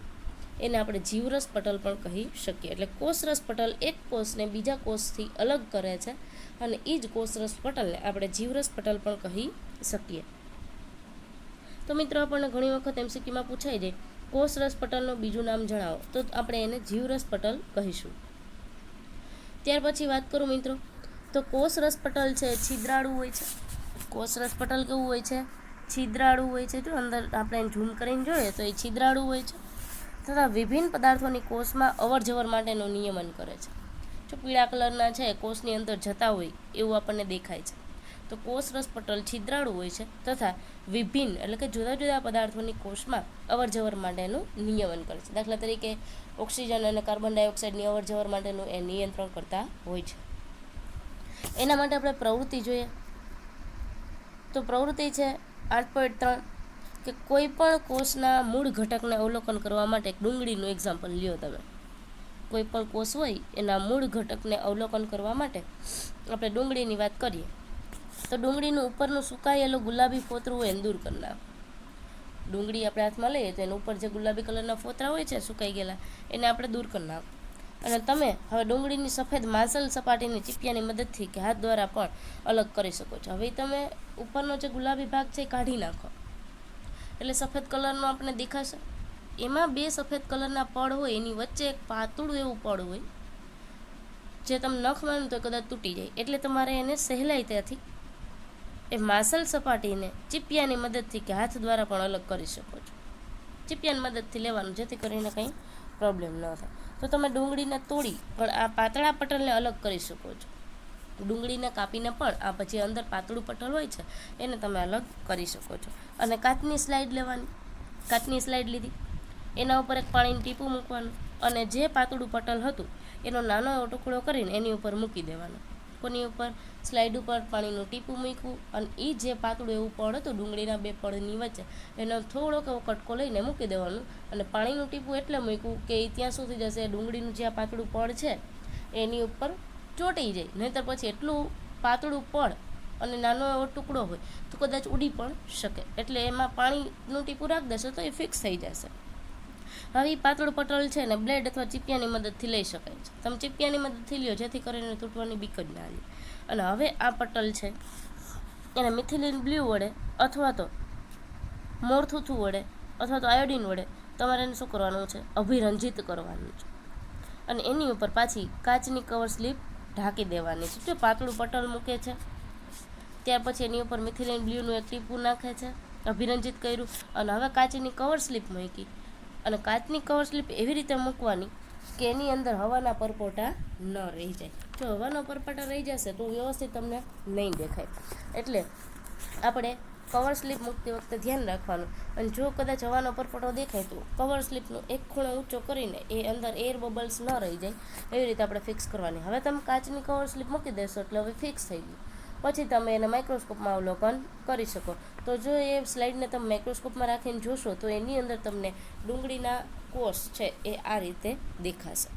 [SPEAKER 1] એને આપણે જીવરસ પટલ પણ કહી શકીએ. એટલે કોષરસ પટલ એક કોષને બીજા કોષથી અલગ કરે છે, અને એ જ કોષરસ પટલને આપણે જીવરસ પટલ પણ કહી શકીએ. તો મિત્રો, આપણને ઘણી વખત એમસીક્યુમાં પૂછાઈ જાય, કોષરસ પટલનું બીજું નામ જણાવો, તો આપણે એને જીવરસ પટલ કહીશું. ત્યાર પછી વાત કરું મિત્રો, તો કોષરસ પટલ છે છિદ્રાળુ હોય છે. કોષરસ પટલ કેવું હોય છે? છિદ્રાળુ હોય છે. જો અંદર આપણે ઝૂમ કરીને જોઈએ તો એ છિદ્રાળુ હોય છે, તથા વિભિન્ન પદાર્થોની કોષમાં અવર જવર માટેનું નિયમન કરે છે. જો પીળા કલરના છે કોષની અંદર જતા હોય એવું આપણને દેખાય છે. તો કોષરસ પટલ છિદ્રાળુ હોય છે, તથા વિભિન્ન એટલે કે જુદા જુદા પદાર્થોની કોષમાં અવર જવર માટેનું નિયમન કરે છે. દાખલા તરીકે ઓક્સિજન અને કાર્બન ડાયોક્સાઇડની અવર જવર માટેનું એ નિયંત્રણ કરતા હોય છે. એના માટે આપણે પ્રવૃત્તિ જોઈએ, તો પ્રવૃત્તિ છે 8.3 કે કોઈ પણ કોષના મૂળ ઘટકને અવલોકન કરવા માટે ડુંગળીનું એક્ઝામ્પલ લ્યો તમે. કોઈ પણ કોષ હોય એના મૂળ ઘટકને અવલોકન કરવા માટે આપણે ડુંગળીની વાત કરીએ, તો ડુંગળીનું ઉપરનું સુકાયેલું ગુલાબી ફોતરું હોય એને દૂર કરી નાખો. ડુંગળી આપણે હાથમાં લઈએ તો એના ઉપર જે ગુલાબી કલરના ફોતરા હોય છે સુકાઈ ગયેલા, એને આપણે દૂર કરી નાખો. અને તમે હવે ડુંગળીની સફેદ માસલ સપાટીની ચીપિયાની મદદથી કે હાથ દ્વારા પણ અલગ કરી શકો છો. હવે તમે ઉપરનો જે ગુલાબી ભાગ છે એ કાઢી નાખો, એટલે સફેદ કલરનો આપણે દેખાશે. એમાં બે સફેદ કલરના પડ હોય, એની વચ્ચે એક પાતળું એવું પડ હોય, જે તમે નખ માનો તો કદાચ તૂટી જાય. એટલે તમારે એને સહેલાઈથી એ માસલ સપાટીને ચીપિયાની મદદથી કે હાથ દ્વારા પણ અલગ કરી શકો છો. ચીપિયાની મદદથી લેવાનું, જેથી કરીને કંઈ પ્રોબ્લેમ ન થાય. તો તમે ડુંગળીને તોડી પણ આ પાતળા પટલને અલગ કરી શકો છો. ડુંગળીને કાપીને પણ આ પછી અંદર પાતળું પટલ હોય છે એને તમે અલગ કરી શકો છો. અને કાચની સ્લાઇડ લેવાની, કાચની સ્લાઇડ લીધી, એના ઉપર એક પાણીનું ટીપું મૂકવાનું, અને જે પાતળું પટલ હતું એનો નાનો એવો ટુકડો કરીને એની ઉપર મૂકી દેવાનો. કોની ઉપર? સ્લાઇડ ઉપર પાણીનું ટીપું મૂક્યું, અને એ જે પાતળું એવું પડ હતું ડુંગળીના બે પડની વચ્ચે, એનો થોડોક એવો કટકો લઈને મૂકી દેવાનું. અને પાણીનું ટીપું એટલે મૂક્યું કે એ ત્યાં સુધી જશે ડુંગળીનું જે આ પાતળું પડ છે એની ઉપર ચોંટી જાય. નહીંતર પછી એટલું પાતળું પડ અને નાનો એવો ટુકડો હોય તો કદાચ ઉડી પણ શકે. એટલે એમાં પાણીનું ટીપું રાખી દેશો તો એ ફિક્સ થઈ જશે. હવે એ પાતળું પટલ છે ને બ્લેડ અથવા ચીપિયાની મદદથી લઈ શકાય છે. તમે ચીપિયાની મદદથી લ્યો, જેથી કરીને તૂટવાની બીક જ ના લે. અને હવે આ પટલ છે એને મિથિલિન બ્લુ વડે અથવા તો મોરથુથુ વડે અથવા તો આયોડિન વડે તમારે એને શું કરવાનું છે? અભિરંજિત કરવાનું છે. અને એની ઉપર પાછી કાચની કવર સ્લીપ ઢાંકી દેવાની છે. જો પાતળું પટલ મૂકે છે, ત્યાર પછી એની ઉપર મિથિલિન બ્લુનું એક ટીપું નાખે છે, અભિરંજિત કર્યું, અને હવે કાચની કવર સ્લીપ મૂકી. અને કાચની કવર સ્લીપ એવી રીતે મૂકવાની કે એની અંદર હવાના પરપોટા ન રહી જાય. જો હવાના પરપોટા રહી જશે તો વ્યવસ્થિત તમને નહીં દેખાય. એટલે આપણે કવર સ્લીપ મૂકતી વખતે ધ્યાન રાખવાનું. અને જો કદાચ હવાનો પરપોટો દેખાય તો કવર સ્લીપનો એક ખૂણો ઊંચો કરીને એ અંદર એર બબલ્સ ન રહી જાય એવી રીતે આપણે ફિક્સ કરવાની. હવે તમે કાચની કવર સ્લીપ મૂકી દેશો એટલે હવે ફિક્સ થઈ ગયું. પછી તમે એને માઇક્રોસ્કોપમાં અવલોકન કરી શકો. તો જો એ સ્લાઇડને તમે માઇક્રોસ્કોપમાં રાખીને જોશો તો એની અંદર તમને ડુંગળીના કોષ છે એ આ રીતે દેખાશે.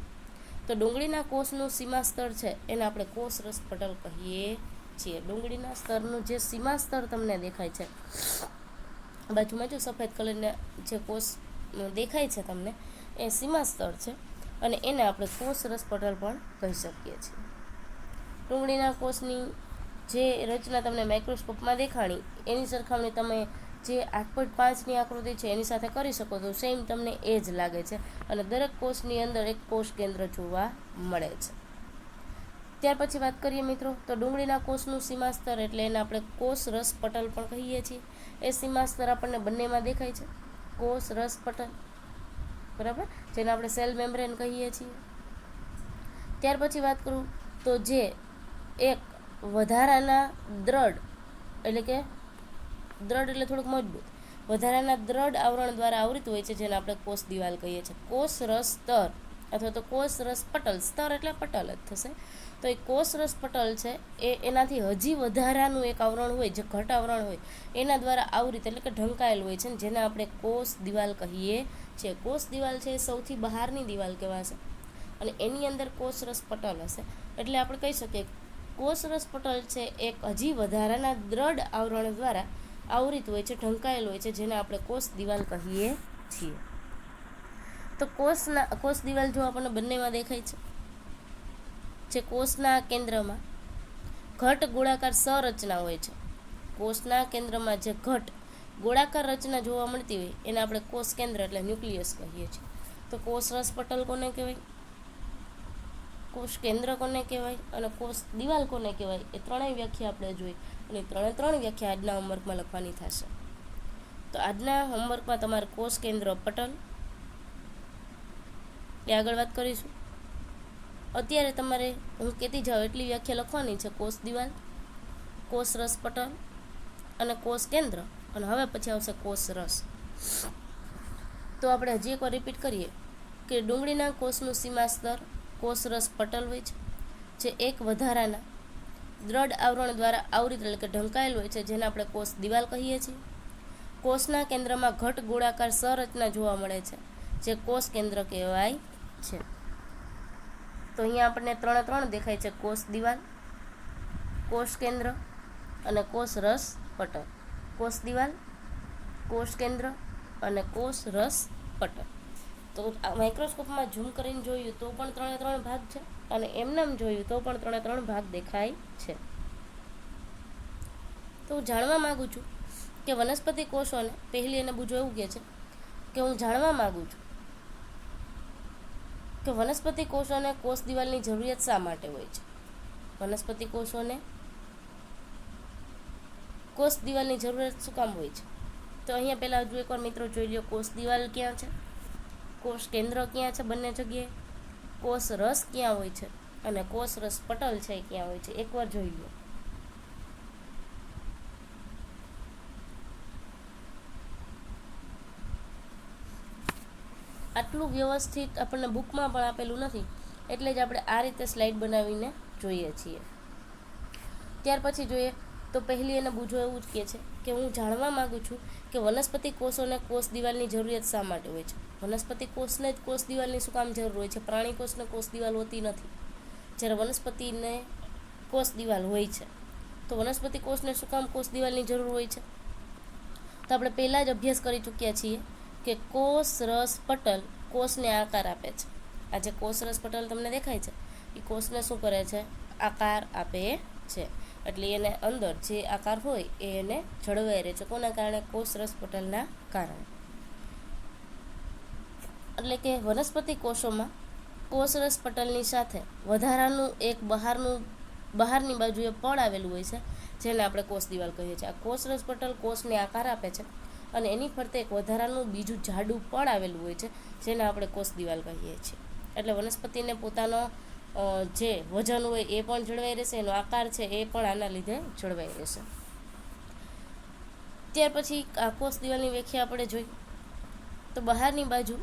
[SPEAKER 1] તો ડુંગળીના કોષનું સીમા સ્તર છે એને આપણે કોષરસ પટલ કહીએ છીએ. ડુંગળીના સ્તરનું જે સીમા સ્તર તમને દેખાય છે બાજુમાં, જો સફેદ કલરના જે કોષ દેખાય છે તમને, એ સીમા સ્તર છે, અને એને આપણે કોષરસ પટલ પણ કહી શકીએ છીએ. ડુંગળીના કોષની જે રચના તમને માઇક્રોસ્કોપમાં દેખાણી એની સરખામણી તમે જે 8.5ની આકૃતિ છે એની સાથે કરી શકો તો સેમ તમને એ જ લાગે છે. અને દરેક કોષની અંદર એક કોષ કેન્દ્ર જોવા મળે છે. ત્યાર પછી વાત કરીએ મિત્રો, તો ડુંગળીના કોષનું સીમા સ્તર એટલે એને આપણે કોષરસ પટલ પણ કહીએ છીએ. એ સીમા સ્તર આપણને બંનેમાં દેખાય છે, કોષરસ પટલ, બરાબર, જેને આપણે સેલ મેમ્બ્રેન કહીએ છીએ. ત્યાર પછી વાત કરું તો જે એક વધારાના દ્રઢ એટલે કે દ્રઢ એટલે થોડુંક મજબૂત, વધારાના દ્રઢ આવરણ દ્વારા આવૃત હોય છે, જેને આપણે કોષ દિવાલ કહીએ છીએ. કોષરસ સ્તર અથવા તો કોષરસ પટલ, સ્તર એટલે પટલ જ થશે. તો એ કોષરસ પટલ છે એ એનાથી હજી વધારાનું એક આવરણ હોય, જે ઘટ આવરણ હોય એના દ્વારા આવૃત એટલે કે ઢંકાયેલ હોય છે, જેને આપણે કોષ દિવાલ કહીએ છીએ. કોષ દિવાલ છે એ સૌથી બહારની દિવાલ કહેવાશે, અને એની અંદર કોષરસ પટલ હશે. એટલે આપણે કહી શકીએ કોષરસ પટલ છે એક હજી વધારાના દ્રઢ આવરણ દ્વારા આવરિત હોય છે, ઢંકાયેલ હોય છે, જેને આપણે કોષ દિવાલ કહીએ છીએ. તો કોષ દિવાલ જો આપણને બંનેમાં દેખાય છે, જે કોષના કેન્દ્રમાં ઘટ ગોળાકાર સંરચના હોય છે. કોષના કેન્દ્રમાં જે ઘટ ગોળાકાર રચના જોવા મળતી હોય એને આપણે કોષ કેન્દ્ર એટલે ન્યુક્લિયસ કહીએ છીએ. તો કોષરસ પટલ કોને કહેવાય, કોષ કેન્દ્ર કોને કહેવાય અને કોષ દિવાલ કોને કહેવાય, એ ત્રણેય વ્યાખ્યા આપણે જોઈ અને ત્રણ વ્યાખ્યા આજના હોમવર્કમાં લખવાની થશે. તો આજના હોમવર્કમાં તમારે કોષ કેન્દ્ર પટલ એ આગળ વાત કરીશું. અત્યારે તમારે હું કહેતી જાઉં એટલી વ્યાખ્યા લખવાની છે: કોષ દિવાલ, કોષરસ પટલ અને કોષ કેન્દ્ર, અને હવે પછી આવશે કોષરસ. તો આપણે હજી એકવાર રિપીટ કરીએ કે ડુંગળીના કોષનું સીમા સ્તર કોષરસ પટલ હોય છે, જે એક વધારાના દ્રઢ આવરણ દ્વારા આવરિત એટલે કે ઢંકાયેલ હોય છે, જેને આપણે કોષ દિવાલ કહીએ છીએ. કોષના કેન્દ્રમાં ઘટ ગોળાકાર સંરચના જોવા મળે છે, જે કોષ કેન્દ્ર કહેવાય છે. તો અહીંયા આપણને ત્રણ દેખાય છે: કોષ દિવાલ, કોષ કેન્દ્ર અને કોષરસ પટલ. કોષ દિવાલ, કોષ કેન્દ્ર અને કોષરસ પટલ. તો માઇક્રોસ્કોપમાં ઝૂમ કરીને જોયું તો પણ ત્રણ ભાગ છે, અને એમનેમ જોયું તો પણ ત્રણ ભાગ દેખાય છે. તો હું જાણવા માગું છું કે વનસ્પતિ કોષોને, પહેલી એને બુજો એવું કહે છે કે હું જાણવા માગું છું કે વનસ્પતિ કોષોને કોષ દિવાલની જરૂરિયાત શા માટે હોય છે. વનસ્પતિ કોષોને કોષ દિવાલની જરૂરિયાત શું કામ હોય છે? તો અહીંયા પહેલાં હજુ એકવાર મિત્રો જોઈ લો, કોષ દિવાલ ક્યાં છે, કોષ કેન્દ્ર ક્યાં છે, બંને જગ્યાએ કોષ રસ ક્યાં હોય છે, અને કોષ રસ પટલ છે એ ક્યાં હોય છે, એકવાર જોઈ લો. આટલું વ્યવસ્થિત આપણને બુકમાં પણ આપેલું નથી, એટલે જ આપણે આ રીતે સ્લાઇડ બનાવીને જોઈએ છીએ. ત્યાર પછી જોઈએ તો પહેલી એને બુજો એવું જ કહે છે કે હું જાણવા માગું છું કે વનસ્પતિ કોષોને કોષ દિવાલની જરૂરિયાત શા માટે હોય છે. વનસ્પતિ કોષને જ કોષ દિવાલની શું કામ જરૂર હોય છે? પ્રાણી કોષને કોષ દિવાલ હોતી નથી, જ્યારે વનસ્પતિને કોષ દિવાલ હોય છે. તો વનસ્પતિ કોષને શું કામ કોષ દિવાલની જરૂર હોય છે? તો આપણે પહેલાં જ અભ્યાસ કરી ચૂક્યા છીએ કે કોષરસ પટલ કોષને આકાર આપે છે. આ જે કોષરસ પટલ તમને દેખાય છે એ કોષને શું કરે છે? આકાર આપે છે. એટલે એને અંદર જે આકાર હોય એ એને જળવાઈ રહે છે. કોના કારણે? કોષરસ પટલના કારણે. એટલે કે વનસ્પતિ કોષોમાં કોષરસ પટલની સાથે વધારાનું એક બહારની બાજુએ પડ આવેલું હોય છે, જેને આપણે કોષ દિવાલ કહીએ છીએ. આ કોષરસ પટલ કોષને આકાર આપે છે અને એની ફરતે એક વધારાનું બીજું જાડું પડ આવેલું હોય છે, જેને આપણે કોષ દિવાલ કહીએ છીએ. એટલે વનસ્પતિને પોતાનો જે વજન હોય એ પણ જળવાઈ રહેશે, એનો આકાર છે એ પણ આના લીધે જળવાઈ રહેશે. ત્યાર પછી આ કોષ દિવાલની વ્યાખ્યા આપણે જોઈ તો બહારની બાજુ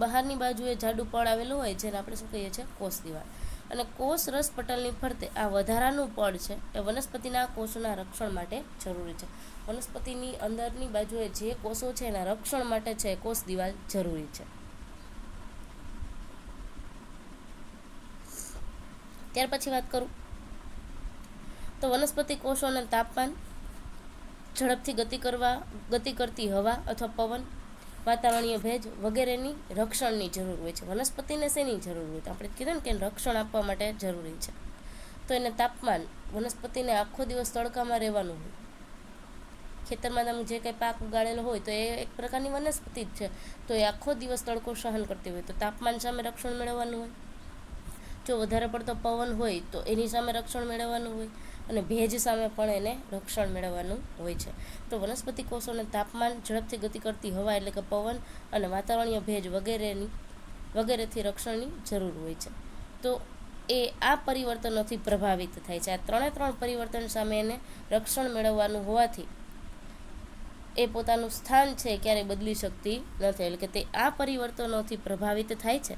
[SPEAKER 1] બહારની બાજુએ જાડું પડ આવેલું હોય, જેને આપણે શું કહીએ છીએ? કોષ દિવાલ. અને કોષ રસ પટલની ફરતે આ વધારાનું પડ છે એ વનસ્પતિના કોષોના રક્ષણ માટે જરૂરી છે. વનસ્પતિની અંદરની બાજુએ જે કોષો છે એના રક્ષણ માટે છે કોષ દિવાલ જરૂરી છે. ત્યાર પછી વાત કરું તો વનસ્પતિ કોષોને તાપમાન, ઝડપથી ગતિ કરતી હવા અથવા પવન, વાતાવરણીય ભેજ વગેરેની રક્ષણની જરૂર હોય છે. વનસ્પતિને શેની જરૂર હોય? તો આપણે કીધું ને કે રક્ષણ આપવા માટે જરૂરી છે. તો એને તાપમાન, વનસ્પતિને આખો દિવસ તડકામાં રહેવાનું હોય. ખેતરમાં તમે જે કંઈ પાક ઉગાડેલો હોય તો એ એક પ્રકારની વનસ્પતિ જ છે, તો એ આખો દિવસ તડકો સહન કરતી હોય, તો તાપમાન સામે રક્ષણ મેળવવાનું હોય. જો વધારે પડતો પવન હોય તો એની સામે રક્ષણ મેળવવાનું હોય, અને ભેજ સામે પણ એને રક્ષણ મેળવવાનું હોય છે. તો વનસ્પતિ કોષોને તાપમાન, ઝડપથી ગતિ કરતી હવા એટલે કે પવન અને વાતાવરણીય ભેજ વગેરેથી રક્ષણની જરૂર હોય છે. તો એ આ પરિવર્તનોથી પ્રભાવિત થાય છે. આ ત્રણ પરિવર્તન સામે એને રક્ષણ મેળવવાનું હોવાથી એ પોતાનું સ્થાન છે ક્યારેય બદલી શકતી નથી. એટલે કે તે આ પરિવર્તનોથી પ્રભાવિત થાય છે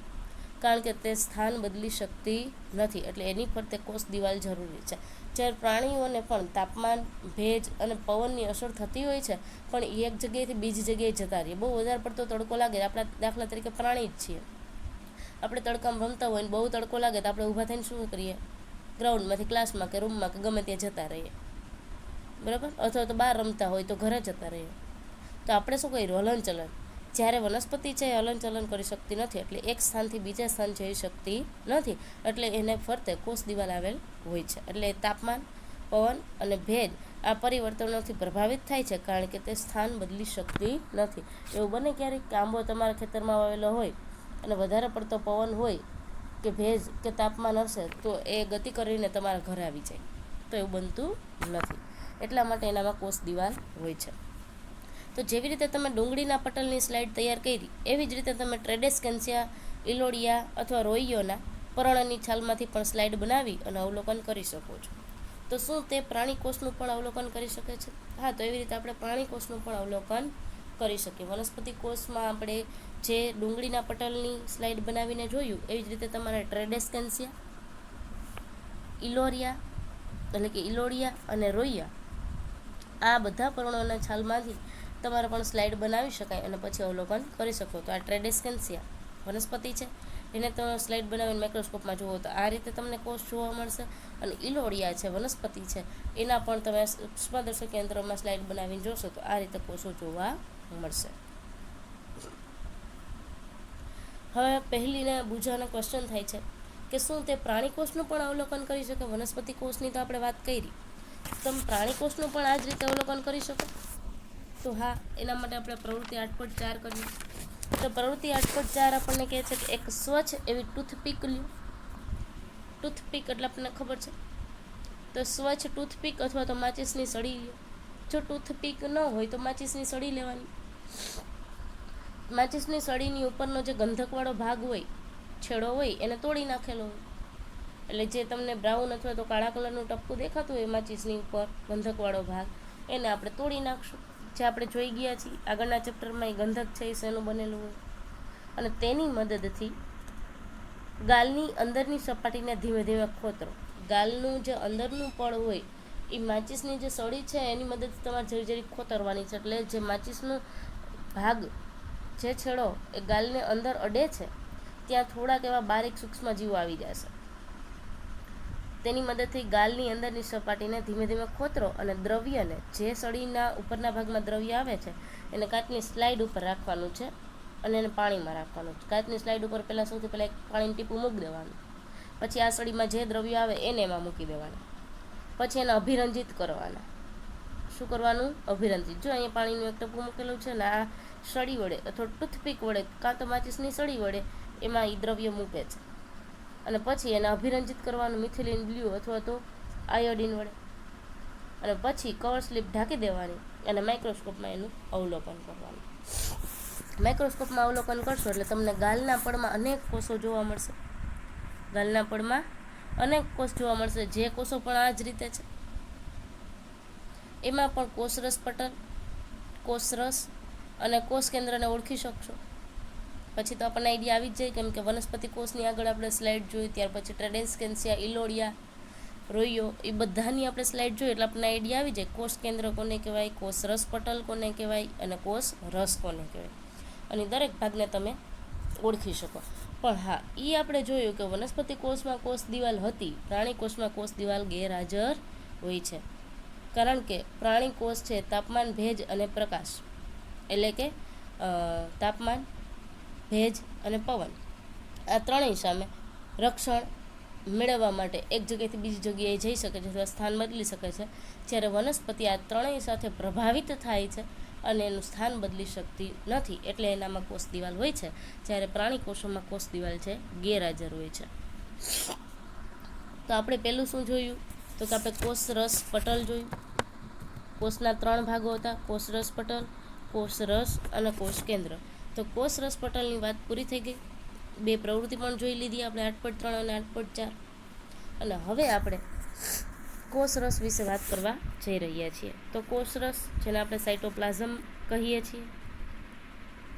[SPEAKER 1] કારણ કે તે સ્થાન બદલી શકતી નથી, એટલે એની ફરતે કોષ દિવાલ જરૂરી છે. જ્યારે પ્રાણીઓને પણ તાપમાન, ભેજ અને પવનની અસર થતી હોય છે, પણ એ એક જગ્યાએથી બીજી જગ્યાએ જતા રહીએ. બહુ વધારે પડતો તડકો લાગે, આપણા દાખલા તરીકે પ્રાણી જ છીએ, આપણે તડકામાં રમતા હોય ને બહુ તડકો લાગે તો આપણે ઊભા થઈને શું કરીએ, ગ્રાઉન્ડમાંથી ક્લાસમાં કે રૂમમાં કે ગમે ત્યાં જતા રહીએ, બરાબર. અથવા તો બહાર રમતા હોય તો ઘરે જતા રહીએ. તો આપણે શું કર્યું, હલનચલન. જ્યારે વનસ્પતિ છે એ હલનચલન કરી શકતી નથી, એટલે એક સ્થાનથી બીજા સ્થાન જઈ શકતી નથી, એટલે એને ફરતે કોષ દિવાલ આવેલ હોય છે. એટલે તાપમાન, પવન અને ભેજ આ પરિવર્તનોથી પ્રભાવિત થાય છે, કારણ કે તે સ્થાન બદલી શકતી નથી. એવું બને ક્યારેક કે આંબો તમારા ખેતરમાં વાવેલો હોય અને વધારે પડતો પવન હોય કે ભેજ કે તાપમાન હશે તો એ ગતિ કરીને તમારા ઘરે આવી જાય, તો એવું બનતું નથી. એટલા માટે એનામાં કોષ દિવાલ હોય છે. તો જેવી રીતે તમે ડુંગળીના પટલની સ્લાઇડ તૈયાર કરી, એવી જ રીતે તમે ટ્રેડેસ્કેન્સિયા, ઇલોડિયા અથવા રોઈયોના પર્ણની છાલમાંથી પણ સ્લાઇડ બનાવી અને અવલોકન કરી શકો છો. તો શું તે પ્રાણી કોષનું પણ અવલોકન કરી શકે છે? હા, તો એવી રીતે આપણે પ્રાણી કોષનું પણ અવલોકન કરી શકીએ. વનસ્પતિ કોષમાં આપણે જે ડુંગળીના પટલની સ્લાઇડ બનાવીને જોયું, એવી જ રીતે તમારે ટ્રેડેસ્કેન્સિયા, ઇલોરિયા એટલે કે ઇલોડિયા અને રોઈયા આ બધા પર્ણોના છાલમાંથી તમારે પણ સ્લાઇડ બનાવી શકાય અને પછી અવલોકન કરી શકો. તો આ ટ્રેડેસ્કેન્સિયા વનસ્પતિ છે, એને તમે સ્લાઇડ બનાવીને માઇક્રોસ્કોપમાં જુઓ તો આ રીતે તમને કોષ જોવા મળશે. અને ઇલોડિયા છે, વનસ્પતિ છે, એના પણ તમે સૂક્ષ્મદર્શક યંત્રમાં સ્લાઇડ બનાવીને જોશો તો આ રીતે કોષો જોવા મળશે. હવે પહેલીના બુજાનો ક્વેશ્ચન થાય છે કે શું તે પ્રાણી કોષનું પણ અવલોકન કરી શકે? વનસ્પતિ કોષની તો આપણે વાત કરી, તમે પ્રાણી કોષનું પણ આ જ રીતે અવલોકન કરી શકો? તો હા, એના માટે આપણે પ્રવૃત્તિ 8.4 કરીએ. તો પ્રવૃત્તિ 8.4 આપણને કહે છે કે એક સ્વચ્છ એવી ટૂથપીક લ્યો. ટૂથપીક એટલે આપણને ખબર છે, તો સ્વચ્છ ટૂથપીક અથવા તો માચિસની સળી લ્યો. જો ટૂથપીક ન હોય તો માચિસની સળી લેવાની. માચિસની સળીની ઉપરનો જે ગંધકવાળો ભાગ હોય, છેડો હોય, એને તોડી નાખેલો હોય. એટલે જે તમને બ્રાઉન અથવા તો કાળા કલરનું ટપકું દેખાતું હોય માચિસની ઉપર ગંધકવાળો ભાગ, એને આપણે તોડી નાખશું. જે આપણે જોઈ ગયા છીએ આગળના ચેપ્ટરમાં, એ ગંધક છે એ શેનું બનેલું હોય. અને તેની મદદથી ગાલની અંદરની સપાટીને ધીમે ધીમે ખોતરો. ગાલનું જે અંદરનું પડ હોય એ માચિસની જે સળી છે એની મદદથી તમારે જરી જરી ખોતરવાની છે. એટલે જે માચિસનો ભાગ, જે છેડો એ ગાલને અંદર અડે છે, ત્યાં થોડાક એવા બારીક સૂક્ષ્મ જીવો આવી જશે. તેની મદદથી ગાલની અંદરની સપાટીને ધીમે ધીમે ખોતરો અને દ્રવ્યને, જે સળીના ઉપરના ભાગમાં દ્રવ્ય આવે છે, એને કાચની સ્લાઇડ ઉપર રાખવાનું છે અને એને પાણીમાં રાખવાનું છે. કાચની સ્લાઇડ ઉપર સૌથી પહેલાં એક પાણીનું ટીપું મૂકી દેવાનું. પછી આ સળીમાં જે દ્રવ્ય આવે એને એમાં મૂકી દેવાનું. પછી એને અભિરંજિત કરવાના. શું કરવાનું? અભિરંજિત. જો અહીંયા પાણીનું એક ટીપું મૂકેલું છે ને આ સળી વડે અથવા ટૂથપીક વડે કાં તો માચિસની સળી વડે એમાં એ દ્રવ્ય મૂકે છે. અને પછી એને અભિરંજિત કરવાનું મિથિલિન બ્લુ અથવા તો આયોડિન વડે. અને પછી કવર સ્લિપ ઢાંકી દેવાની અને માઇક્રોસ્કોપમાં એનું અવલોકન કરવાનું. માઇક્રોસ્કોપમાં અવલોકન કરશો એટલે તમને ગાલના પડમાં અનેક કોષો જોવા મળશે. ગાલના પડમાં અનેક કોષ જોવા મળશે, જે કોષો પણ આ જ રીતે છે. એમાં પણ કોષરસ પટલ, કોષરસ અને કોષ કેન્દ્રને ઓળખી શકશો. પછી તો આપણને આઈડિયા આવી જ જાય, કેમ કે વનસ્પતિ કોષની આગળ આપણે સ્લાઇડ જોઈ, ત્યાર પછી ટ્રેડેસ્કેન્સિયા, ઇલોડિયા, રોઈયો, એ બધાની આપણે સ્લાઇડ જોઈ એટલે આપણને આઈડિયા આવી જાય કોષ કેન્દ્ર કોને કહેવાય, કોષ રસ પટલ કોને કહેવાય અને કોષ રસ કોને કહેવાય. અને દરેક ભાગને તમે ઓળખી શકો. પણ હા, એ આપણે જોયું કે વનસ્પતિ કોષમાં કોષ દિવાલ હતી, પ્રાણી કોષમાં કોષ દિવાલ ગેરહાજર હોય છે. કારણ કે પ્રાણી કોષ છે તાપમાન, ભેજ અને પ્રકાશ, એટલે કે તાપમાન, ભેજ અને પવન આ ત્રણેય સામે રક્ષણ મેળવવા માટે એક જગ્યાએથી બીજી જગ્યાએ જઈ શકે છે અથવા સ્થાન બદલી શકે છે. જ્યારે વનસ્પતિ આ ત્રણેય સાથે પ્રભાવિત થાય છે અને એનું સ્થાન બદલી શકતી નથી, એટલે એનામાં કોષ દિવાલ હોય છે. જ્યારે પ્રાણી કોષોમાં કોષ દિવાલ છે ગેરહાજર હોય છે. તો આપણે પહેલું શું જોયું? તો કે આપણે કોષ રસ પટલ જોયું. કોષના 3 ભાગો હતા, કોષ રસ પટલ, કોષ રસ અને કોષ કેન્દ્ર. તો કોષ રસ પટલની વાત પૂરી થઈ ગઈ. 2 પ્રવૃત્તિ પણ જોઈ લીધી આપણે 8.3 અને 8.4. અને હવે આપણે કોષ રસ વિશે વાત કરવા જઈ રહ્યા છીએ. તો કોષ રસ, જેને આપણે સાઇટોપ્લાઝમ કહીએ છીએ.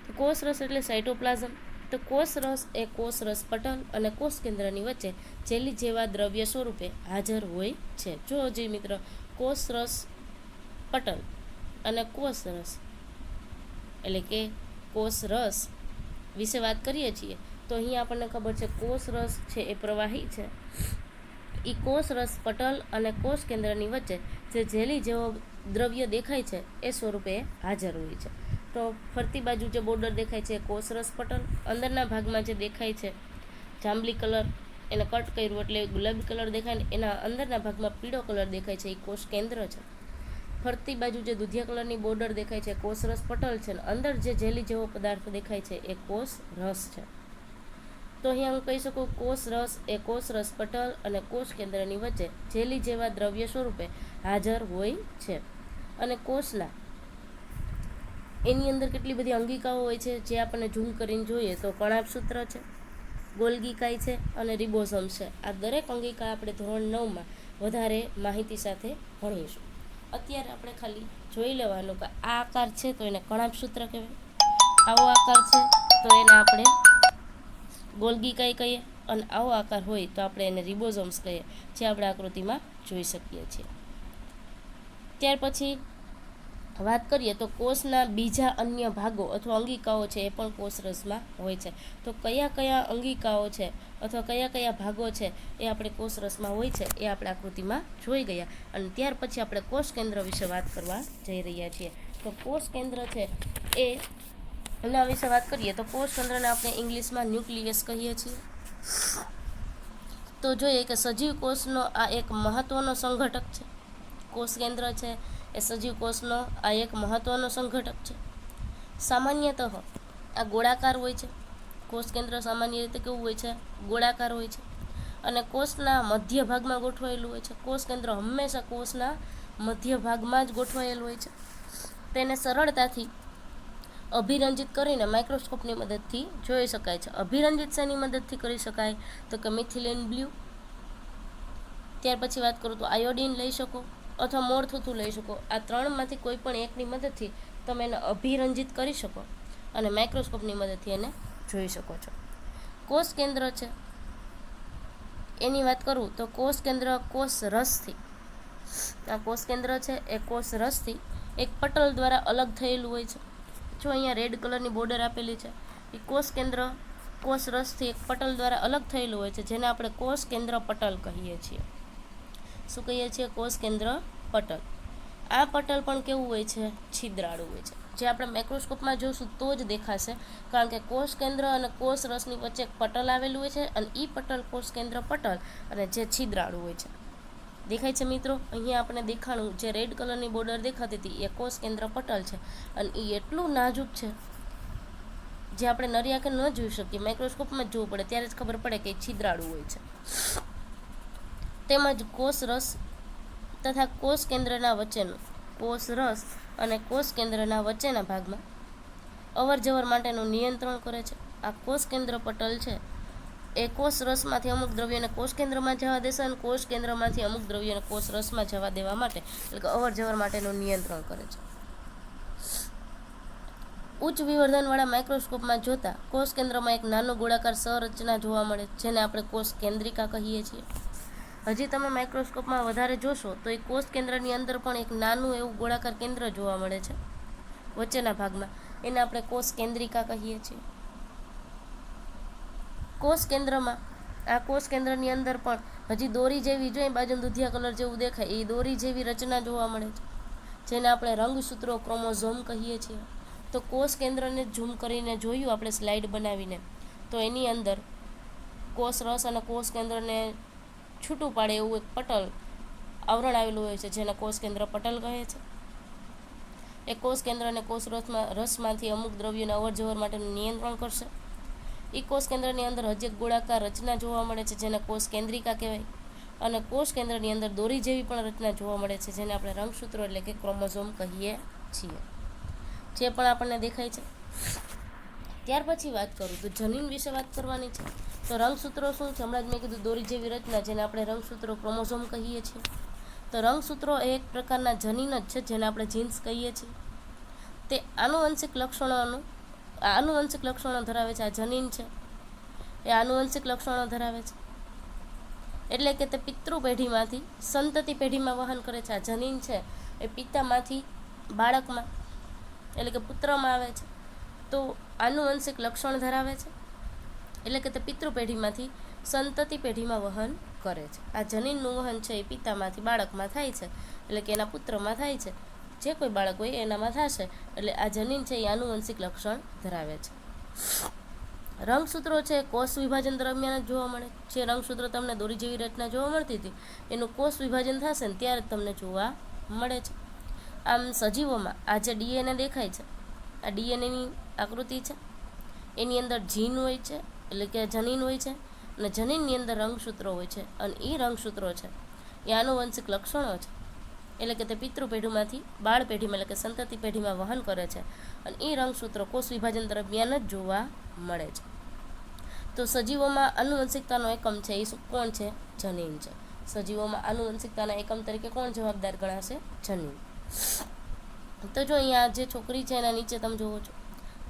[SPEAKER 1] તો કોષ રસ એટલે સાઇટોપ્લાઝમ. તો કોષ રસ એ કોષ રસ પટલ અને કોષ કેન્દ્રની વચ્ચે જેલી જેવા દ્રવ્ય સ્વરૂપે હાજર હોય છે. જો જી મિત્ર, કોષ રસ પટલ અને કોષ રસ એટલે કે કોષ રસ વિશે વાત કરીએ છીએ તો અહીં આપણને ખબર છે કોષ રસ છે એ પ્રવાહી છે. એ કોષ રસ પટલ અને કોષ કેન્દ્રની વચ્ચે જે જેલી જેવો દ્રવ્ય દેખાય છે એ સ્વરૂપે હાજર હોય છે. તો ફરતી બાજુ જે બોર્ડર દેખાય છે એ કોષ રસ પટલ, અંદરના ભાગમાં જે દેખાય છે જાંબલી કલર, એને કટ કર્યું એટલે ગુલાબી કલર દેખાય ને એના અંદરના ભાગમાં પીળો કલર દેખાય છે એ કોષ કેન્દ્ર છે. ફરતી બાજુ જે દૂધિયા કલરની બોર્ડર દેખાય છે કોષ રસ પટલ છે, અને અંદર જે જેલી જેવો પદાર્થ દેખાય છે એ કોષ રસ છે. તો અહીંયા હું કહી શકું કોષ રસ એ કોષ રસ પટલ અને કોષ કેન્દ્રની વચ્ચે જેલી જેવા દ્રવ્ય સ્વરૂપે હાજર હોય છે. અને કોષના એની અંદર કેટલી બધી અંગિકાઓ હોય છે જે આપણને ઝૂમ કરીને જોઈએ તો કણાભસૂત્ર છે, ગોલ્ગી કાય છે અને રિબોઝોમ છે. આ દરેક અંગિકા આપણે ધોરણ 9માં વધારે માહિતી સાથે ભણીશું. અત્યારે આપણે ખાલી જોઈ લેવાનું કે આ આકાર છે તો એને કણાભસૂત્ર કહેવાય, આવો આકાર છે તો એને આપણે ગોલ્ગી કાય કહીએ, અને આવો આકાર હોય તો આપણે એને રિબોઝોમ્સ કહીએ, જે આપણે આકૃતિમાં જોઈ શકીએ છીએ. ત્યાર પછી વાત કરીએ તો કોષના બીજા અન્ય ભાગો અથવા અંગિકાઓ છે એ પણ કોષ રસમાં હોય છે. તો કયા કયા અંગિકાઓ છે અથવા કયા કયા ભાગો છે એ આપણે કોષ રસમાં હોય છે એ આપણે આકૃતિમાં જોઈ ગયા. અને ત્યાર પછી આપણે કોષ કેન્દ્ર વિશે વાત કરવા જઈ રહ્યા છીએ. તો કોષ કેન્દ્ર છે એ એના વિશે વાત કરીએ તો કોષ કેન્દ્રને આપણે ઇંગ્લિશમાં ન્યુક્લિયસ કહીએ છીએ. તો જોઈએ કે સજીવ કોષનો આ એક મહત્વનો સંઘટક છે. કોષ કેન્દ્ર છે એ સજીવ કોષનો આ એક મહત્વનો સંઘટક છે. સામાન્યતઃ આ ગોળાકાર હોય છે. કોષ કેન્દ્ર સામાન્ય રીતે કેવું હોય છે? ગોળાકાર હોય છે અને કોષના મધ્ય ભાગમાં ગોઠવાયેલું હોય છે. કોષ કેન્દ્ર હંમેશા કોષના મધ્ય ભાગમાં જ ગોઠવાયેલું હોય છે. તેને સરળતાથી અભિરંજિત કરીને માઇક્રોસ્કોપની મદદથી જોઈ શકાય છે. અભિરંજિત શેની મદદથી કરી શકાય તો કે મિથિલિન બ્લુ, ત્યાર પછી વાત કરું તો આયોડિન લઈ શકો અથવા મોરથુથુ લઈ શકો. આ ત્રણમાંથી કોઈ પણ એકની મદદથી તમે એને અભિરંજિત કરી શકો અને માઇક્રોસ્કોપની મદદથી એને જોઈ શકો છો. કોષ કેન્દ્ર છે એની વાત કરું તો કોષ કેન્દ્ર કોષ રસથી, આ કોષ કેન્દ્ર છે એ કોષ રસથી એક પટલ દ્વારા અલગ થયેલું હોય છે. જો અહીંયા રેડ કલરની બોર્ડર આપેલી છે એ કોષ કેન્દ્ર કોષ રસથી એક પટલ દ્વારા અલગ થયેલું હોય છે, જેને આપણે કોષ કેન્દ્ર પટલ કહીએ છીએ. શું કહીએ છીએ? કોષ કેન્દ્ર પટલ. આ પટલ પણ કેવું હોય છે? છિદ્રાળું હોય છે. જે આપણે માઇક્રોસ્કોપમાં જોઈશું તો જ દેખાશે, કારણ કે કોષ કેન્દ્ર અને કોષ રસની વચ્ચે એક પટલ આવેલું હોય છે અને એ પટલ કોષ કેન્દ્ર પટલ અને જે છિદ્રાળું હોય છે. દેખાય છે મિત્રો? અહીંયા આપણે દેખાણું જે રેડ કલરની બોર્ડર દેખાતી હતી એ કોષ કેન્દ્ર પટલ છે અને એ એટલું નાજુક છે જે આપણે નરી આંખે ન જોઈ શકીએ, માઇક્રોસ્કોપમાં જ જોવું પડે ત્યારે જ ખબર પડે કે એ છિદ્રાળું હોય છે. તેમજ કોષ રસ તથા કોષ કેન્દ્રના વચ્ચેનું કોષ રસ અને કોષ કેન્દ્રના વચ્ચેના ભાગમાં અવર જવર માટેનું નિયંત્રણ કરે છે. આ કોષ કેન્દ્ર પટલ છે એ કોષ રસમાંથી અમુક દ્રવ્યોને કોષ કેન્દ્રમાં જવા દેશે અને કોષ કેન્દ્રમાંથી અમુક દ્રવ્યોને કોષ રસમાં જવા દેવા માટે એટલે કે અવર જવર માટેનું નિયંત્રણ કરે છે. ઉચ્ચ વિવર્ધનવાળા માઇક્રોસ્કોપમાં જોતા કોષ કેન્દ્રમાં એક નાનું ગોળાકાર સંરચના જોવા મળે જેને આપણે કોષ કેન્દ્રિકા કહીએ છીએ. હજી તમે માઇક્રોસ્કોપમાં વધારે જોશો તો એ કોષ કેન્દ્રની અંદર પણ એક નાનું એવું ગોળાકાર કેન્દ્ર જોવા મળે છે વચ્ચેના ભાગમાં, એને આપણે કોષ કેન્દ્રિકા કહીએ છીએ. કોષ કેન્દ્રમાં આ કોષ કેન્દ્રની અંદર પણ હજી દોરી જેવી જોઈએ બાજુ દૂધિયા કલર જેવું દેખાય એ દોરી જેવી રચના જોવા મળે છે, જેને આપણે રંગસૂત્રો ક્રોમોઝોમ કહીએ છીએ. તો કોષ કેન્દ્રને ઝૂમ કરીને જોયું આપણે સ્લાઇડ બનાવીને, તો એની અંદર કોષ રસ અને કોષ કેન્દ્રને છૂટું પાડે એવું એક પટલ આવરણ આવેલું હોય છે જેને કોષ કેન્દ્ર પટલ કહે છે. એ કોષ કેન્દ્ર અને કોષ રસમાંથી અમુક દ્રવ્યોને અવર જવર માટેનું નિયંત્રણ કરશે. એ કોષ કેન્દ્રની અંદર હજી એક ગોળાકાર રચના જોવા મળે છે જેને કોષ કેન્દ્રિકા કહેવાય અને કોષ કેન્દ્રની અંદર દોરી જેવી પણ રચના જોવા મળે છે જેને આપણે રંગસૂત્રો એટલે કે ક્રોમોઝોમ કહીએ છીએ, જે પણ આપણને દેખાય છે. ત્યાર પછી વાત કરું તો જનીન વિશે વાત કરવાની છે. તો રંગસૂત્રો શું છે? હમણાં જ મેં કીધું દોરી જેવી રચના જેને આપણે રંગસૂત્રો ક્રોમોઝોમ કહીએ છીએ. તો રંગસૂત્રો એ એક પ્રકારના જનીન જ છે જેને આપણે જીન્સ કહીએ છીએ. તે આનુવંશિક લક્ષણો ધરાવે છે. આ જનીન છે એ આનુવંશિક લક્ષણો ધરાવે છે, એટલે કે તે પિતૃ પેઢીમાંથી સંતતિ પેઢીમાં વહન કરે છે. આ જનીન છે એ પિતામાંથી બાળકમાં એટલે કે પુત્રમાં આવે છે, તો આનુવંશિક લક્ષણ ધરાવે છે. એટલે કે તે પિતૃ પેઢીમાંથી સંતતિ પેઢીમાં વહન કરે છે. આ જનીનનું વહન છે એ પિતામાંથી બાળકમાં થાય છે, એટલે કે એના પુત્રમાં થાય છે. જે કોઈ બાળક હોય એનામાં થશે, એટલે આ જનીન છે એ આનુવંશિક લક્ષણ ધરાવે છે. રંગસૂત્રો છે કોષ વિભાજન દરમિયાન જ જોવા મળે. જે રંગસૂત્રો તમને દોરી જેવી રચના જોવા મળતી હતી એનું કોષ વિભાજન થશે ને ત્યારે જ તમને જોવા મળે છે. આમ સજીવોમાં આ જે ડીએનએ દેખાય છે, આ ડીએનએની આકૃતિ છે. એની અંદર જીન હોય છે, એટલે કે જનીન હોય છે, અને જનીનની અંદર રંગસૂત્રો હોય છે. અને એ રંગસૂત્રો છે એ આનુવંશિક લક્ષણો છે, એટલે કે તે પિતૃ પેઢીમાંથી બાળ પેઢીમાં એટલે કે સંતતિ પેઢીમાં વહન કરે છે. અને એ રંગસૂત્રો કોષ વિભાજન દરમિયાન જ જોવા મળે છે. તો સજીવોમાં આનુવંશિકતાનો એકમ છે એ કોણ છે? જનીન છે. સજીવોમાં આનુવંશિકતાના એકમ તરીકે કોણ જવાબદાર ગણાશે? જનીન. તો જો અહીંયા જે છોકરી છે એના નીચે તમે જુઓ છો,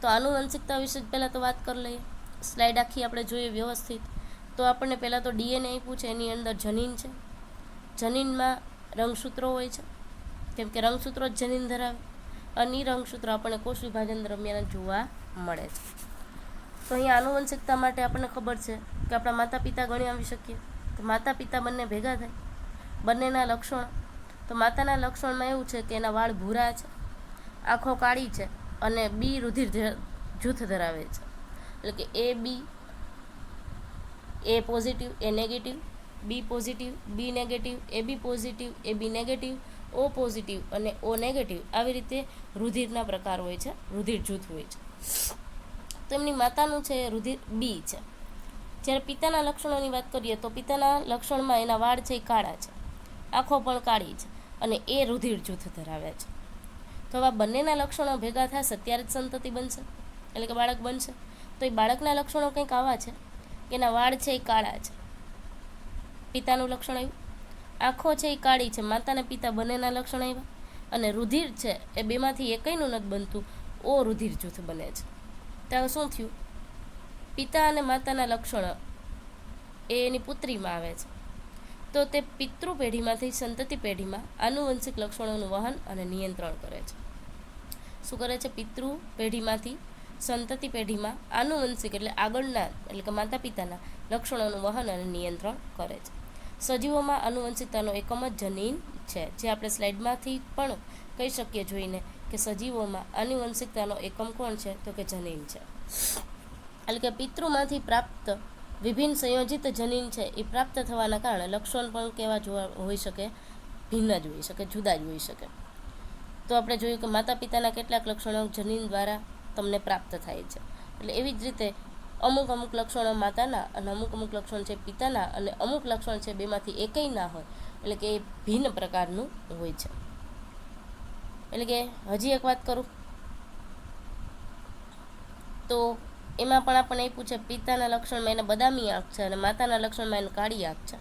[SPEAKER 1] તો આનુવંશિકતા વિશે પહેલાં તો વાત કરી લઈએ. સ્લાઇડ આખી આપણે જોઈએ વ્યવસ્થિત. તો આપણને પહેલાં તો ડીએનએ આપ્યું છે, એની અંદર જનીન છે. જનીનમાં રંગસૂત્રો હોય છે, કેમ કે રંગસૂત્રો જ જનીન ધરાવે. અને એ રંગસૂત્રો આપણને કોષ વિભાજન દરમિયાન જોવા મળે છે. તો અહીંયા આનુવંશિકતા માટે આપણને ખબર છે કે આપણા માતા પિતા ગણી આવી શકીએ. તો માતા પિતા બંને ભેગા થાય, બંનેના લક્ષણો. તો માતાના લક્ષણમાં એવું છે કે એના વાળ ભૂરા છે, આંખો કાળી છે, અને બી રુધિર જૂથ ધરાવે છે. એટલે કે એ પોઝિટિવ, એ નેગેટિવ, બી પોઝિટિવ, બી નેગેટિવ, એ બી પોઝિટિવ, એ બી નેગેટિવ, ઓ પોઝિટિવ અને ઓ નેગેટિવ. આવી રીતે રુધિરના પ્રકાર હોય છે, રુધિર જૂથ હોય છે. તો એમની માતાનું છે રુધિર બી છે. જ્યારે પિતાના લક્ષણોની વાત કરીએ તો પિતાના લક્ષણમાં એના વાળ છે એ કાળા છે, આંખો પણ કાળી છે, અને એ રુધિર જૂથ ધરાવે છે. તો આવા બંનેના લક્ષણો ભેગા થશે ત્યારે જ સંતતિ બનશે, એટલે કે બાળક બનશે. તો એ બાળકના લક્ષણો કંઈક આવા છે કે એના વાળ છે એ કાળા છે, પિતાનું લક્ષણ આવ્યું. આંખો છે એ કાળી છે, માતાને પિતા બંનેના લક્ષણ આવ્યા. અને રુધિર છે એ બેમાંથી એકયનું નથી બનતું, ઓ રુધિર જૂથ બને છે. ત્યારે શું થયું? પિતા અને માતાના લક્ષણો એ એની પુત્રીમાં આવે છે. તો તે પિતૃ પેઢીમાંથી સંતતિ પેઢીમાં આનુવંશિક લક્ષણોનું વહન અને નિયંત્રણ કરે છે. શું કરે છે? પિતૃ પેઢીમાંથી સંતતિ પેઢીમાં આનુવંશિક એટલે આગળના એટલે કે માતા પિતાના લક્ષણોનું વહન અને નિયંત્રણ કરે છે. સજીવોમાં આનુવંશિકતાનો એકમ જ જનીન છે, જે આપણે સ્લાઇડમાંથી પણ કહી શકીએ જોઈને કે સજીવોમાં આનુવંશિકતાનો એકમ કોણ છે? તો કે જનીન છે. એટલે કે પિતૃમાંથી પ્રાપ્ત વિભિન્ન સંયોજિત જનીન છે એ પ્રાપ્ત થવાના કારણે લક્ષણ પણ કેવા જોવા હોઈ શકે? ભિન્ન જ હોઈ શકે, જુદા જ હોઈ શકે. તો આપણે જોયું કે માતા પિતાના કેટલાક લક્ષણો જનીન દ્વારા તમને પ્રાપ્ત થાય છે. એટલે એવી જ રીતે અમુક લક્ષણો માતાના અને અમુક લક્ષણ છે પિતાના, અને અમુક લક્ષણ છે બેમાંથી એકય ના હોય, એટલે કે એ ભિન્ન પ્રકારનું હોય છે. એટલે કે હજી એક વાત કરું તો એમાં પણ આપણને એ પૂછે પિતાના લક્ષણમાં એને બદામી આંખ છે અને માતાના લક્ષણમાં એને કાળી આંખ છે.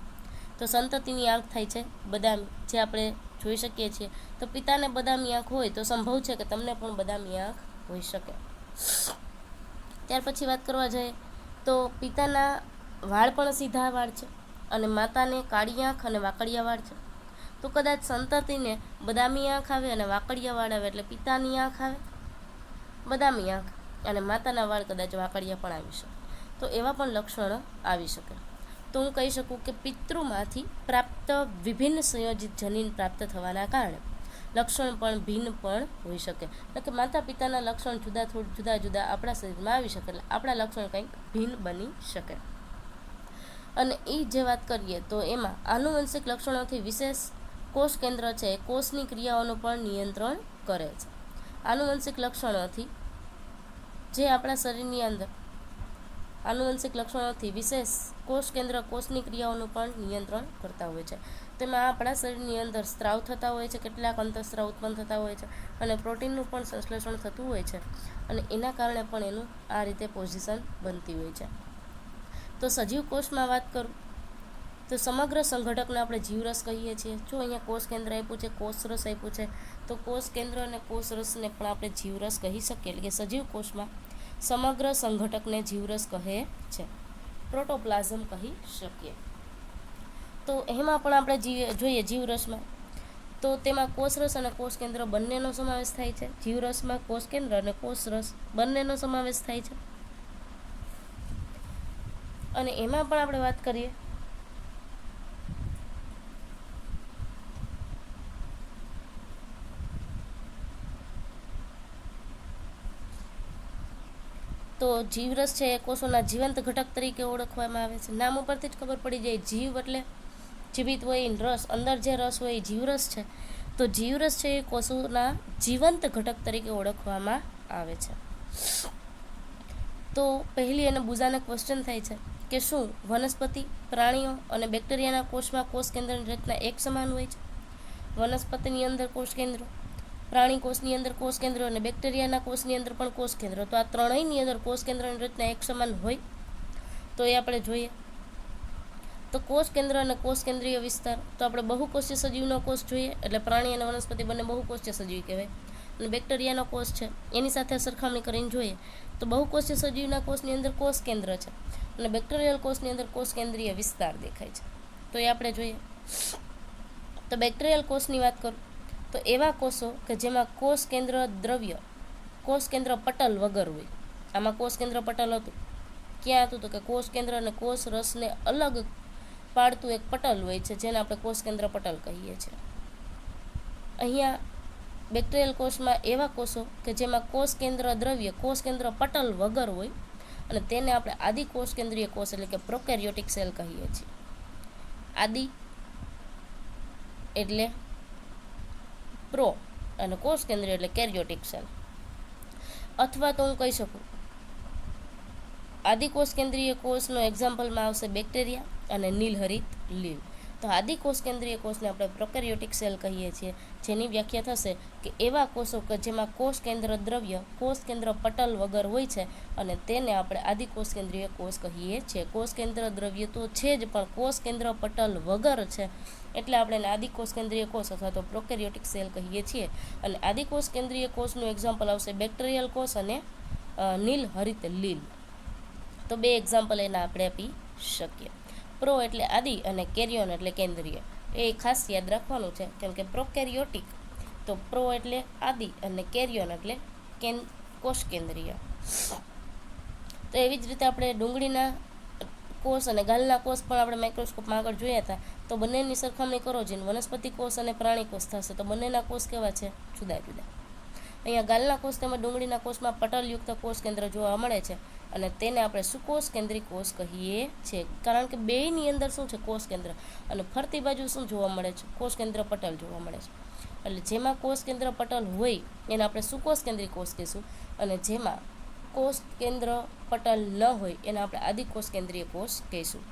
[SPEAKER 1] તો સંતતિની આંખ થાય છે બદામી, જે આપણે જોઈ શકીએ છીએ. તો પિતાને બદામી આંખ હોય તો સંભવ છે કે તમને પણ બદામી આંખ હોઈ શકે. ત્યાર પછી વાત કરવા જઈએ તો પિતાના વાળ પણ સીધા વાળ છે અને માતાને કાળી આંખ અને વાકડિયા વાળ છે. તો કદાચ સંતતિને બદામી આંખ આવે અને વાકડિયા વાળ આવે, એટલે પિતાની આંખ આવે બદામી આંખ અને માતાના વાળ કદાચ વાકડિયા પણ આવી શકે. તો એવા પણ લક્ષણો આવી શકે. તો હું કહી શકું કે પિતૃમાંથી પ્રાપ્ત વિભિન્ન સંયોજિત જનીન પ્રાપ્ત થવાના કારણે લક્ષણ પણ ભિન્ન પણ હોઈ શકે. એટલે કે માતા પિતાના લક્ષણ જુદા આપણા શરીરમાં આવી શકે, એટલે આપણા લક્ષણ કંઈક ભિન્ન બની શકે. અને એ જે વાત કરીએ તો એમાં આનુવંશિક લક્ષણોથી વિશેષ કોષ કેન્દ્ર છે એ કોષની ક્રિયાઓનું પણ નિયંત્રણ કરે છે. આનુવંશિક લક્ષણોથી જે આપણા શરીરની અંદર આનુવંશિક લક્ષણોથી વિશેષ કોષ કેન્દ્ર કોષની ક્રિયાઓનું પણ નિયંત્રણ કરતા હોય છે. તેમાં આપણા શરીરની અંદર સ્ત્રાવ થતા હોય છે, કેટલાક અંતઃસ્ત્રાવ ઉત્પન્ન થતા હોય છે, અને પ્રોટીનનું પણ સંશ્લેષણ થતું હોય છે, અને એના કારણે પણ એનું આ રીતે પોઝિશન બનતી હોય છે. તો સજીવ કોષમાં વાત કરું તો સમગ્ર સંઘટકને આપણે જીવરસ કહીએ છીએ. જો અહીંયા કોષ કેન્દ્ર આપ્યું છે, કોષરસ આપ્યું છે, તો કોષ કેન્દ્ર અને કોષરસને પણ આપણે જીવરસ કહી શકીએ. એટલે કે સજીવ કોષમાં સમગ્ર સંઘટકને જીવરસ કહે છે, પ્રોટોપ્લાઝમ કહી શકીએ. તો એમાં પણ આપણે જોઈએ જીવરસમાં તો તેમાં કોષરસ અને કોષ કેન્દ્ર બંનેનો સમાવેશ થાય છે. જીવરસમાં કોષ કેન્દ્ર અને કોષરસ બંનેનો સમાવેશ થાય છે. અને એમાં પણ આપણે વાત કરીએ તો જીવરસ છે એ કોષોના જીવંત ઘટક તરીકે ઓળખવામાં આવે છે. નામ ઉપરથી જ ખબર પડી જાય, જીવ એટલે જીવિત હોય, રસ અંદર જે રસ હોય એ જીવરસ છે. તો જીવરસ છે એ કોષોના જીવંત ઘટક તરીકે ઓળખવામાં આવે છે. તો પહેલી અને બુઝાને ક્વેશ્ચન થાય છે કે શું વનસ્પતિ, પ્રાણીઓ અને બેક્ટેરિયાના કોષમાં કોષ કેન્દ્રની રચના એક સમાન હોય છે? વનસ્પતિની અંદર કોષ કેન્દ્ર, પ્રાણી કોષની અંદર કોષ કેન્દ્ર અને બેક્ટેરિયાના કોષની અંદર પણ કોષ કેન્દ્ર. તો આ ત્રણેયની અંદર કોષ કેન્દ્રની રચના એક સમાન હોય? તો એ આપણે જોઈએ. તો કોષ કેન્દ્ર અને કોષ કેન્દ્રીય વિસ્તાર, તો આપણે બહુકોષીય સજીવનો કોષ જોઈએ, એટલે પ્રાણી અને વનસ્પતિ બંને બહુકોષીય સજીવ કહેવાય. અને બેક્ટેરિયાનો કોષ છે એની સાથે સરખામણી કરીને જોઈએ તો બહુકોષીય સજીવના કોષની અંદર કોષ કેન્દ્ર છે અને બેક્ટેરિયલ કોષની અંદર કોષ કેન્દ્રીય વિસ્તાર દેખાય છે. તો એ આપણે જોઈએ. તો બેક્ટેરિયલ કોષની વાત કરું તો એવા કોષો કે જેમાં કોષ કેન્દ્ર દ્રવ્ય કોષ કેન્દ્ર પટલ વગર હોય. આમાં કોષ કેન્દ્ર પટલ હતું. ક્યાં હતું? તો કે કોષ કેન્દ્ર અને કોષ રસને અલગ પાડતું એક પટલ હોય છે જેને આપણે કોષ કેન્દ્ર પટલ કહીએ છીએ. અહીંયા બેક્ટેરિયલ કોષમાં એવા કોષો કે જેમાં કોષ કેન્દ્ર દ્રવ્ય કોષ કેન્દ્ર પટલ વગર હોય અને તેને આપણે આદિ કોષ કેન્દ્રીય કોષ એટલે કે પ્રોકેરિયોટિક સેલ કહીએ છીએ. આદિ એટલે પ્રો અને કોષ કેન્દ્રીય એટલે કેરિયોટિક સેલ. અથવા તો હું કહી શકું આદિકોષ કેન્દ્રીય કોષનો એક્ઝામ્પલમાં આવશે બેક્ટેરિયા અને નીલહરિત લીલ. તો આદિકોષ કેન્દ્રીય કોષને આપણે પ્રોકેરિયોટિક સેલ કહીએ છીએ, જેની વ્યાખ્યા થશે કે એવા કોષો કે જેમાં કોષ કેન્દ્ર દ્રવ્ય કોષ કેન્દ્ર પટલ વગર હોય છે અને તેને આપણે આદિકોષ કેન્દ્રીય કોષ કહીએ છીએ. કોષ કેન્દ્ર દ્રવ્ય તો છે જ પણ કોષ કેન્દ્ર પટલ વગર છે એટલે આપણે એને આદિકોષ કેન્દ્રીય કોષ અથવા તો પ્રોકેરિયોટિક સેલ કહીએ છીએ. અને આદિકોષ કેન્દ્રીય કોષનું એક્ઝામ્પલ આવશે બેક્ટેરિયલ કોષ અને નીલહરિત લીલ. તો બે એક્ઝામ્પલ એના આપણે આપી શકીએ. પ્રો એટલે આદિ અને કેરિયોન એટલે કેન્દ્રીય. એ ખાસ યાદ રાખવાનું છે કેમ કે પ્રોકેરિયોટિક તો પ્રો એટલે આદિ અને કેરિયોન એટલે કોષ કેન્દ્રીય. તો એવી જ રીતે આપણે ડુંગળીના કોષ અને ગાલના કોષ પણ આપણે માઇક્રોસ્કોપમાં આગળ જોયા હતા. તો બંનેની સરખામણી કરો જેને વનસ્પતિ કોષ અને પ્રાણી કોષ થશે તો બંનેના કોષ કેવા છે? જુદા જુદા. અહીંયા ગાલના કોષ તેમજ ડુંગળીના કોષમાં પટલયુક્ત કોષ કેન્દ્ર જોવા મળે છે અને તેને આપણે સુકોષ કેન્દ્રી કોષ કહીએ છીએ. કારણ કે બેયની અંદર શું છે? કોષ કેન્દ્ર. અને ફરતી બાજુ શું જોવા મળે છે? કોષ કેન્દ્ર પટલ જોવા મળે છે. એટલે જેમાં કોષ કેન્દ્ર પટલ હોય એને આપણે સુકોષ કેન્દ્રી કોષ કહીશું અને જેમાં કોષ કેન્દ્ર પટલ ન હોય એને આપણે આદિકોષ કેન્દ્રીય કોષ કહીશું.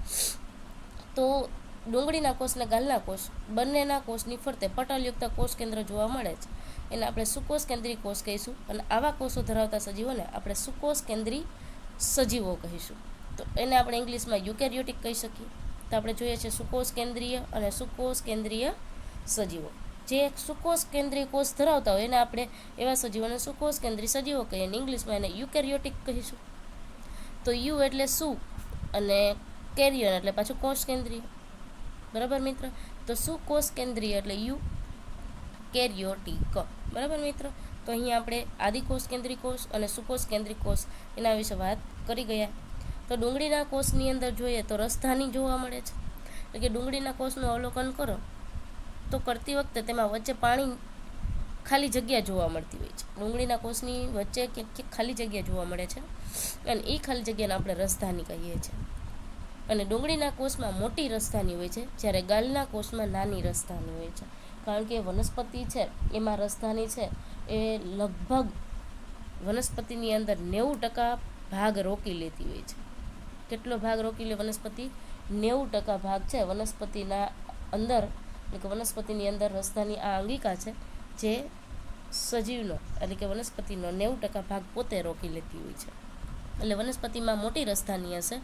[SPEAKER 1] તો ડુંગળીના કોષ અને ગાલના કોષ બંનેના કોષની ફરતે પટલયુક્ત કોષ કેન્દ્ર જોવા મળે છે એને આપણે સુકોષ કેન્દ્રી કોષ કહીશું અને આવા કોષો ધરાવતા સજીવોને આપણે સુકોષ કેન્દ્રી સજીવો કહીશું. તો એને આપણે ઇંગ્લિશમાં યુકેરિયોટિક કહી શકીએ. તો આપણે જોઈએ છે સુકોષ કેન્દ્રીય અને સુકોષ કેન્દ્રીય સજીવો. જે સુકોષ કેન્દ્રીય કોષ ધરાવતા હોય એને આપણે એવા સજીવોને સુકોષ કેન્દ્રીય સજીવો કહીએ અને ઇંગ્લિશમાં એને યુકેરિયોટિક કહીશું. તો યુ એટલે શું અને કેરિયોન એટલે પાછું કોષ કેન્દ્રીય. બરાબર મિત્ર? તો સુકોષ કેન્દ્રીય એટલે યુ કેરિયોટિક. બરાબર મિત્ર? તો અહીંયા આપણે આદિકોષ કેન્દ્રી કોષ અને સુકોષ કેન્દ્રી કોષ એના વિશે વાત કરી ગયા. તો ડુંગળીના કોષની અંદર જોઈએ તો રસધાની જોવા મળે છે. એટલે કે ડુંગળીના કોષનું અવલોકન કરો તો કરતી વખતે તેમાં વચ્ચે પાણી ખાલી જગ્યા જોવા મળતી હોય છે. ડુંગળીના કોષની વચ્ચે ક્યાંક ખાલી જગ્યા જોવા મળે છે અને એ ખાલી જગ્યાને આપણે રસધાની કહીએ છીએ. અને ડુંગળીના કોષમાં મોટી રસધાની હોય છે જ્યારે ગાલના કોષમાં નાની રસધાની હોય છે. કારણ કે વનસ્પતિ છે એમાં રસધાની છે એ લગભગ વનસ્પતિની અંદર 90% ભાગ રોકી લેતી હોય છે. કેટલો ભાગ રોકી લે વનસ્પતિ? 90% ભાગ છે વનસ્પતિના અંદર, એટલે કે વનસ્પતિની અંદર રસધાની આ અંગિકા છે જે સજીવનો એટલે કે વનસ્પતિનો 90% ભાગ પોતે રોકી લેતી હોય છે. એટલે વનસ્પતિમાં મોટી રસધાની હશે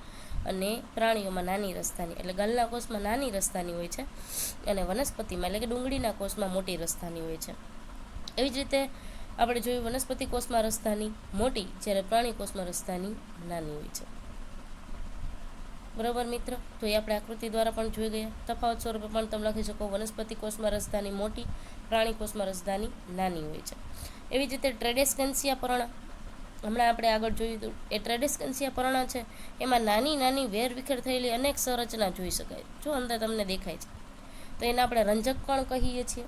[SPEAKER 1] અને પ્રાણીઓમાં નાની રસધાની. એટલે ગાલના કોષમાં નાની રસધાની હોય છે અને વનસ્પતિમાં એટલે કે ડુંગળીના કોષમાં મોટી રસધાની હોય છે. એવી જ રીતે આપણે જોયું વનસ્પતિ કોષમાં રસધાની મોટી જ્યારે પ્રાણી કોષમાં રસધાની નાની હોય છે. બરાબર મિત્ર? તો એ આપણે આકૃતિ દ્વારા પણ જોઈ ગયા. તફાવત સ્વરૂપે પણ તમે લખી શકો વનસ્પતિ કોષમાં રસધાની મોટી, પ્રાણી કોષમાં રસધાની નાની હોય છે. એવી જ રીતે ટ્રેડેસ્કેન્સિયા પર્ણ હમણાં આપણે આગળ જોયું હતું એ ટ્રેડિસ્કન્સિયા પર્ણ છે એમાં નાની નાની વેરવિખેર થયેલી અનેક સંરચના જોઈ શકાય, જો અંદર તમને દેખાય છે. તો એને આપણે રંજક કણ કહીએ છીએ.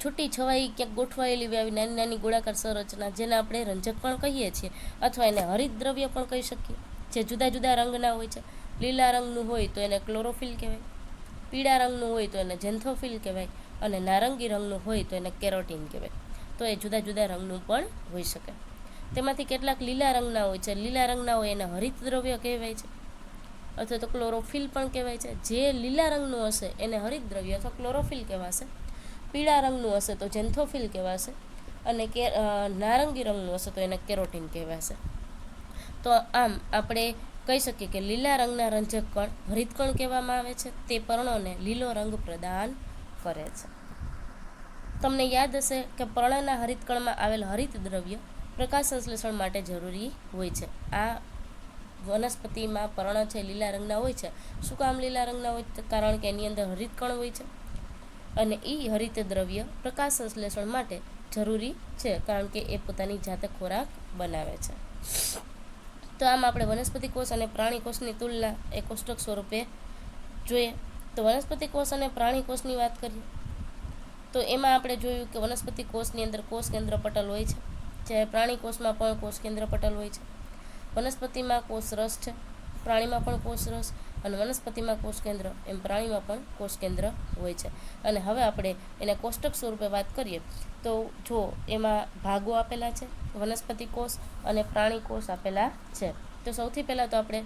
[SPEAKER 1] છૂટી છવાઈ ક્યાંક ગોઠવાયેલી આવી નાની નાની ગોળાકાર સંરચના જેને આપણે રંજક કણ કહીએ છીએ, અથવા એને હરિત દ્રવ્ય પણ કહી શકીએ, જે જુદા જુદા રંગના હોય છે. લીલા રંગનું હોય તો એને ક્લોરોફિલ કહેવાય, પીળા રંગનું હોય તો એને ઝેન્થોફિલ કહેવાય, અને નારંગી રંગનું હોય તો એને કેરોટીન કહેવાય. તો એ જુદા જુદા રંગનું પણ હોઈ શકે. તેમાંથી કેટલાક લીલા રંગના હોય છે, લીલા રંગના હોય એને હરિત દ્રવ્ય કહેવાય છે, અથવા તો ક્લોરોફિલ પણ કહેવાય છે. જે લીલા રંગનું હશે એને હરિત દ્રવ્ય અથવા ક્લોરોફિલ કહેવાશે, પીળા રંગનું હશે તો ઝેન્થોફિલ કહેવાશે, અને નારંગી રંગનું હશે તો એને કેરોટીન કહેવાશે. તો આમ આપણે કહી શકીએ કે લીલા રંગના રંજક કણ હરિતકણ કહેવામાં આવે છે. તે પર્ણોને લીલો રંગ પ્રદાન કરે છે. તમને યાદ હશે કે પર્ણના હરિતકણમાં આવેલ હરિત દ્રવ્ય પ્રકાશ સંશ્લેષણ માટે જરૂરી હોય છે. આ વનસ્પતિમાં પર્ણ છે લીલા રંગના હોય છે. શું કામ લીલા રંગના હોય છે? કારણ કે એની અંદર હરિતકણ હોય છે, અને એ હરિત દ્રવ્ય પ્રકાશ સંશ્લેષણ માટે જરૂરી છે, કારણ કે એ પોતાની જાતે ખોરાક બનાવે છે. તો આમ આપણે વનસ્પતિ કોષ અને પ્રાણી કોષની તુલના એ કોષ્ટક સ્વરૂપે જોઈએ. તો વનસ્પતિ કોષ અને પ્રાણી કોષની વાત કરીએ તો એમાં આપણે જોયું કે વનસ્પતિ કોષની અંદર કોષ કેન્દ્ર પટલ હોય છે, જ્યારે પ્રાણી કોષમાં પણ કોષ કેન્દ્ર પટલ હોય છે. વનસ્પતિમાં કોષ રસ છે, પ્રાણીમાં પણ કોષ રસ, અને વનસ્પતિમાં કોષ કેન્દ્ર એમ પ્રાણીમાં પણ કોષ કેન્દ્ર હોય છે. અને હવે આપણે એને કોષ્ટક સ્વરૂપે વાત કરીએ તો જો એમાં ભાગો આપેલા છે, વનસ્પતિ કોષ અને પ્રાણી કોષ આપેલા છે. તો સૌથી પહેલાં તો આપણે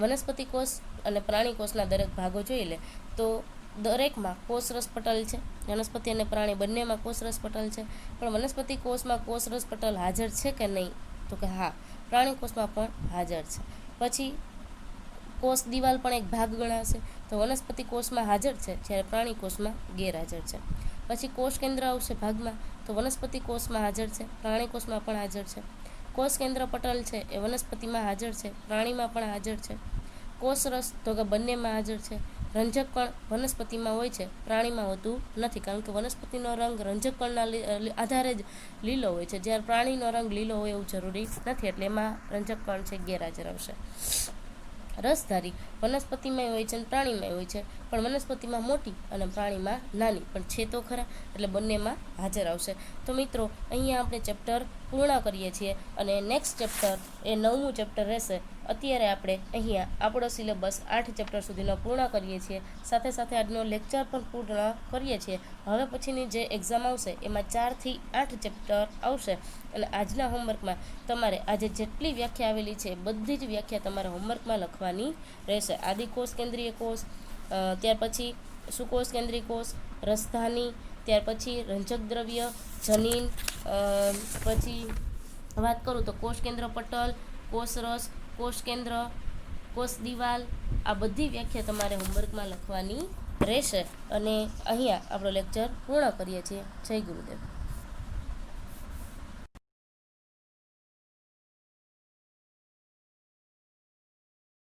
[SPEAKER 1] વનસ્પતિ કોષ અને પ્રાણી કોષના દરેક ભાગો જોઈ લે. તો દરેકમાં કોષરસ પટલ છે. વનસ્પતિ અને પ્રાણી બંનેમાં કોષરસ પટલ છે, પણ વનસ્પતિ કોષમાં કોષરસ પટલ હાજર છે કે નહીં? તો કે હા, પ્રાણી કોષમાં પણ હાજર છે. પછી કોષ દિવાલ પણ એક ભાગ ગણાશે. તો વનસ્પતિ કોષમાં હાજર છે, જ્યારે પ્રાણી કોષમાં ગેરહાજર છે. પછી કોષ કેન્દ્ર આવશે ભાગમાં. તો વનસ્પતિ કોષમાં હાજર છે, પ્રાણી કોષમાં પણ હાજર છે. કોષ કેન્દ્ર પટલ છે એ વનસ્પતિમાં હાજર છે, પ્રાણીમાં પણ હાજર છે. કોષરસ તો કે બંનેમાં હાજર છે. રંજક કણ વનસ્પતિમાં હોય છે, પ્રાણીમાં હોતું નથી, કારણ કે વનસ્પતિનો રંગ રંજક કણના આધારે જ લીલો હોય છે, જ્યારે પ્રાણીનો રંગ લીલો હોય એવું જરૂરી નથી, એટલે એમાં રંજક કણ છે ગેરહાજર આવશે. રસધારી વનસ્પતિમાં હોય છે અને પ્રાણીમાં હોય છે, પણ વનસ્પતિમાં મોટી અને પ્રાણીમાં નાની, પણ છે તો ખરા, એટલે બંનેમાં હાજર આવશે. તો મિત્રો, અહીંયા આપણે ચેપ્ટર પૂર્ણ કરીએ છીએ, અને નેક્સ્ટ ચેપ્ટર એ 9મું ચેપ્ટર રહેશે. અત્યારે આપણે અહીંયા આપણો સિલેબસ 8 ચેપ્ટર સુધીનો પૂર્ણ કરીએ છીએ, સાથે સાથે આજનો લેક્ચર પણ પૂર્ણ કરીએ છીએ. હવે પછીની જે એક્ઝામ આવશે એમાં 4 થી 8 ચેપ્ટર આવશે, અને આજના હોમવર્કમાં તમારે આજે જેટલી વ્યાખ્યા આવેલી છે બધી જ વ્યાખ્યા તમારે હોમવર્કમાં લખવાની રહેશે. આદિકોષ કેન્દ્રીય કોષ, ત્યાર પછી સુકોષ કેન્દ્રીય કોષ, રસધાની, ત્યાર પછી રંજક દ્રવ્ય, જનીન, પછી વાત કરું તો કોષ કેન્દ્ર પટલ, કોષ રસ, કોષ કેન્દ્ર, કોષ દિવાલ, આ બધી વ્યાખ્યા તમારે હોમવર્કમાં લખવાની રહેશે. અને અહીંયા આપણો લેક્ચર પૂર્ણ કરીએ છીએ. જય ગુરુદેવ.